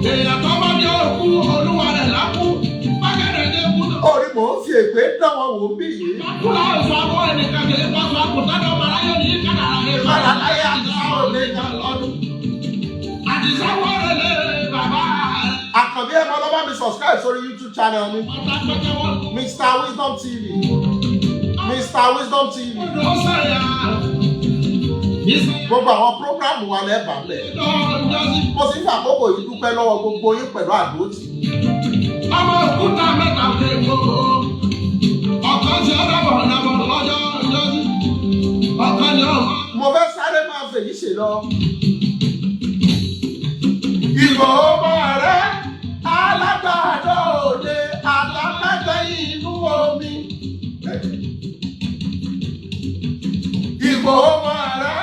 Èèyàn tó bá ní òkú olúwa rẹ̀ lákú, bákẹ́rẹ̀ dé kú. Orí mò ń fi èpè dán wọn wò bí yìí. Kúlọ̀ ọ̀sùn àwọn ẹnìkan kì í bá sọ àkùtàn ọmọ aráyọ̀ ní kádàrá rẹ̀. Bàrà láyé àtúnṣe lè jà lọ́dún. Àdìsáwọ̀ rẹ̀ lè bàbá. Àkànbí ẹ̀ máa lọ bá mi subscribe sórí YouTube channel mi. Mr. Wisdom TV. Mr. Wisdom TV. Gbogbo àwọn prógrámù wa lẹ́ẹ̀bà bẹ̀. Mo sì ń fi àkókò yìí dúpẹ́ lọ́wọ́ gbogbo yín pẹ̀lú àdótì. Ọmọ òkúta mẹ́ta lè gbogbo. Ọ̀kan tí ó dábọ̀ lábọ̀ lọ́jọ́ ìjọ́sí. Ọ̀kan ni ọ̀hún. Mo fẹ́ sáré máa fèyí ṣe lọ. Ìgbòho rẹ̀ alágbàdo òde àtàkẹ́tẹ́ inú Igboho mara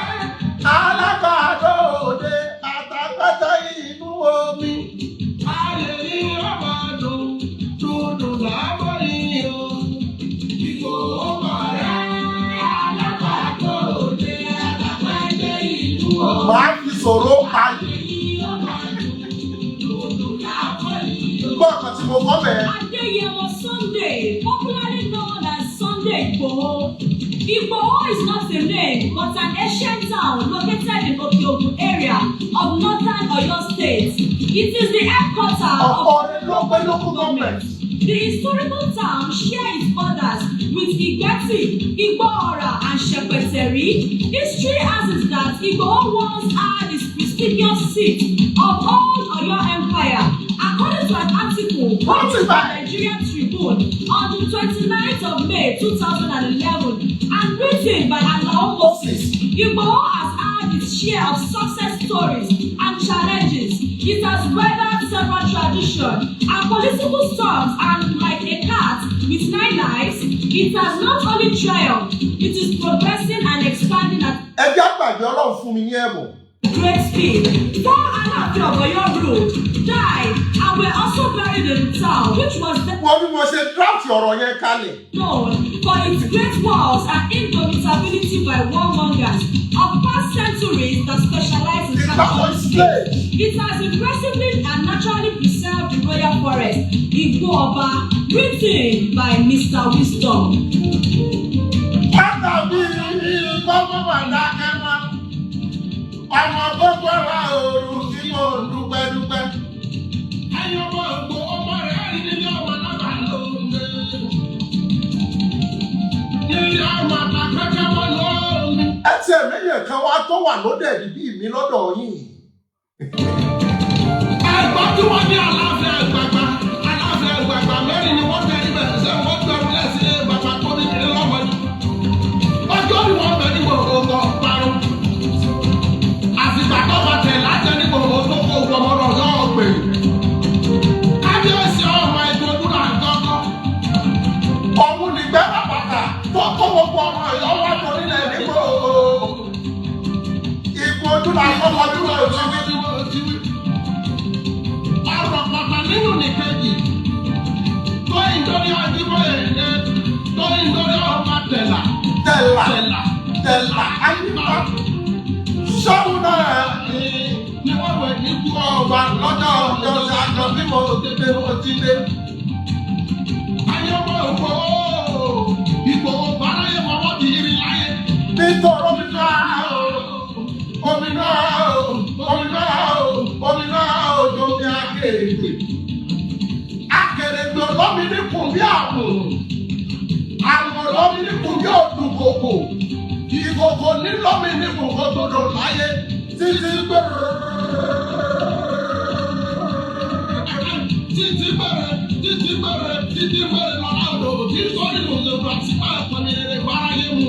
alágbàdo òde àtàkàtà inú omi. Ayé yìí ọmọ dúdú lábọ́ yìí o. Igboho mara alágbàdo òde àtàkàtà inú omi. Màá fi sọ̀rọ̀ ayé. Gbọ́ ọ̀kan tí mo kọ́ bẹ́ẹ̀. Adeyemo Sunday, popularly known as Sunday Igboho. Igboho is not a name, but an ancient town located in Okeogun area of northern Oyo State. It is the headquarters of local government. The historical town shares its borders with Igbeti, Igbohora, and Shepeteri. History has it that Igboho once had its prestigious seat of old Oyo Empire. According to an article published by Nigerian Tribune on the 29th of May 2011 and written by Alao Moses, Igboho has had its share of success stories and challenges. It has weathered several traditions and political storms, and like a cat with 9 lives, it has not only triumphed, it is progressing and expanding at Ẹgbẹ́ àgbàdo Ọlọ́run fún mi ní ẹ̀bùn. great speed. 4 Alaafin of Oyo Road died and were also buried in the town, which was Wọ́n bí mo ṣe draft ọ̀rọ̀ yẹn kalẹ̀. known for its great walls and indomitability by warmongers of past centuries that specialize in transportation. It has impressively and naturally preserved the royal forest, Igboho, written by Mr. Wisdom. Pátá bí gbọ́gbọ́ wà dákẹ́ mọ́. Ọmọ gbogbo ra òòrùn tí mo dúpẹ́ dúpẹ́. Ẹyin ọmọ ògbó ọmọ rẹ̀ rí nílé ọmọ náà lóde. Nílé ọmọ àtàkẹ́kẹ́ wọn lóde. Ẹ ti ẹ̀mẹ́yẹ̀ kan wá tó wà lóde ìdí mi lọ́dọ̀ yìí. Ẹ̀gbọ́n tí wọ́n ní Aláàfin Àgbààgbà, Aláàfin Àgbààgbà mẹ́rin ni wọ́n tẹ̀lé bẹ̀rẹ̀ sẹ́ wọ́n gbẹ̀rù lẹ́sìn bàbá tó ní kiri lọ́mọdé. Ọjọ́ ni wọ́n bẹ̀ nígbà ògbó parun. Àfìgbà tó bá tẹ̀ lájẹ́ nígbà ògbó tó kó ọmọ náà yọ̀ pé. Kábíyèsí ọmọ ìdúró àgọ́gọ́. Ọ̀hun nìgbẹ́ bàbàtà tó kó gbogbo ọmọ ìyọ́wọ́ tó nílẹ̀ nígbà ògbó. Ìgbò ojú là kọ́kọ́ dúró òjì wí. Ọ̀rọ̀ pàtà nínú nìkejì. Tó ìdórí àdìbò èdè. Tó ìdórí ọmọ tẹ̀là. Tẹ̀là ayípa. Sọ́run náà Ni wọ́n wẹ̀ ní kú ọba lọ́jọ́ ọjọ́ àjọ bí mo tètè mo ti dé. ayé wọn ògbó. Ìgbòho báráyé wọn wọ́n ti rí láyé. Nítorí omi náà ojo bí akèrègbè. Akèrègbè olómi ní kùn bí àmùrù. Àmùrù olómi ní kùn bí òdùkòkò. Ìkòkò ní lómi ní kùn kó dodo láyé. Títí gbèrè. Títí bẹ̀rẹ̀ lọ́la odò tí sọ́ni òṣèlú àti máa pọnmi rere báráyé mu.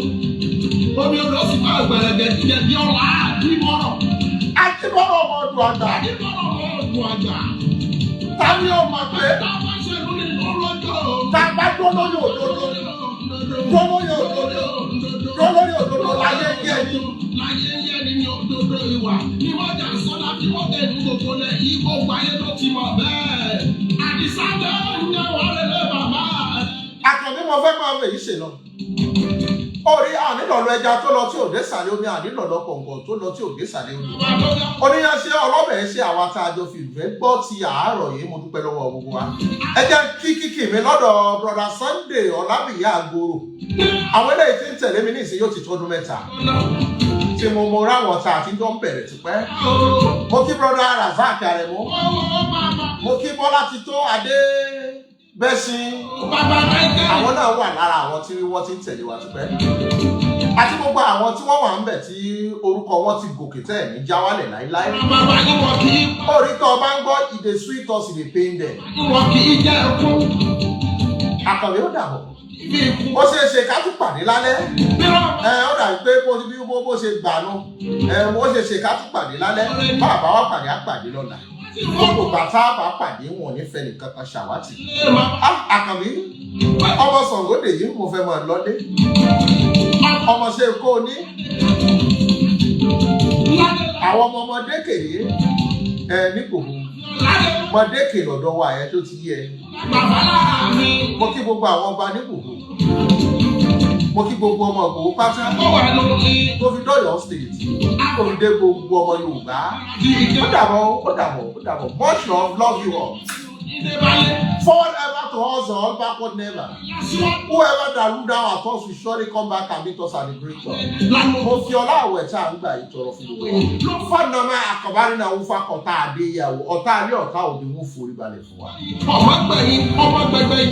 Omi odò sì máa gbẹ̀rẹ̀gẹ̀ jíjẹ bí ọ̀la àdìmọ́rọ̀. Àtibọ́rọ̀ ọmọ ọdún àgbà. Àdìmọ́rọ̀ ọmọ ọdún àgbà. Tani ó mọ̀ pé Táwọn ṣẹlú ní lọ́jọ́. tá a bá dúró lórí òdodo láyé yẹ ni. Láyé yẹ ni òdodo ìwà. Ní wọ́n jà sọ́dá tí wọ́n tẹ̀ ní gbogbo lẹ̀ yí gbogbo ayé ló ti mọ̀ bẹ́ẹ̀. Àdìsá bẹ́ẹ̀ ń jẹ́ wọ́n lé lé bàbá. Àkànbí mo fẹ́ máa fèyí ṣe lọ. Orí ànílọ̀lọ́ ẹja tó lọ tí òde sàlẹ̀ omi ànílọ̀lọ́ kọ̀ǹkọ̀ tó lọ tí òde sàlẹ̀ omi. Oníyanṣẹ́ ọlọ́bẹ̀ ṣe àwa tá a jọ fi ìfẹ́ gbọ́ ti àárọ̀ yìí mo dúpẹ́ lọ́wọ́ gbogbo wa. Ẹ jẹ́ kíkì mi lọ́dọ̀ brother Sunday Ọlábìyá Àgòrò. Àwọn eléyìí tí ń tẹ̀lé mi ní ìsìn yóò ti tọ́dún mẹ́ta. Tí mo ráwọn ta àti jọ ń bẹ̀rẹ̀ tipẹ́. Mo kí brother Razak Aremu. Mo kí Bọ́lá Tító Adé Bẹ́sìn. Àwọn náà wà lára àwọn tí wọ́n ti ń tẹ̀lé wa tipẹ́. Àti gbogbo àwọn tí wọ́n wà ń bẹ̀ tí orúkọ wọn ti gòkè tẹ̀ ní jáwálẹ̀ láíláí. Orí tó bá ń gbọ́ ìdè sweet us ìdè pain dem. Àkànbí ó dàbọ̀. Bó ṣe ṣe ká tún pàdé lálẹ́. Ó dàbí pé bó ṣe gbà nù. Bó ṣe ṣe ká tún pàdé lálẹ́. Bàbá wa pàdé á pàdé lọ́la. Gbogbo bàtà bá pàdé wọn ní fẹ́ nìkan kan ṣàwátì. Àkànbí ọmọ Ṣàngódé yìí mo fẹ́ máa lọ́lé. Ọmọ ṣe kó o ní. àwọn ọmọdé kèrè nígbòho ọmọdé kèrè lọ́dọ̀ wa ẹ̀ tó ti yẹ mo kí gbogbo àwọn ọba nígbòho mo kí gbogbo ọmọ Ìgbòho pátá tó fi dọ́yọ̀ state tó fi dé gbogbo ọmọ Yorùbá ó dàbọ̀ much love you all. Forward ever to us all, backward never. Whoever that look down at us will surely come back and meet us at the great top. Mo fi ọlá àwẹ̀ tí a ń gbà yìí tọrọ fún gbogbo wa. Fọ́nà máa àkàbárí náà ń fa ọ̀tá àdéyàwó, ọ̀tá alẹ́ ọ̀tá òde ń forí balẹ̀ fún wa. Ọmọ gbẹ̀yìn, ọmọ gbẹgbẹ̀yìn.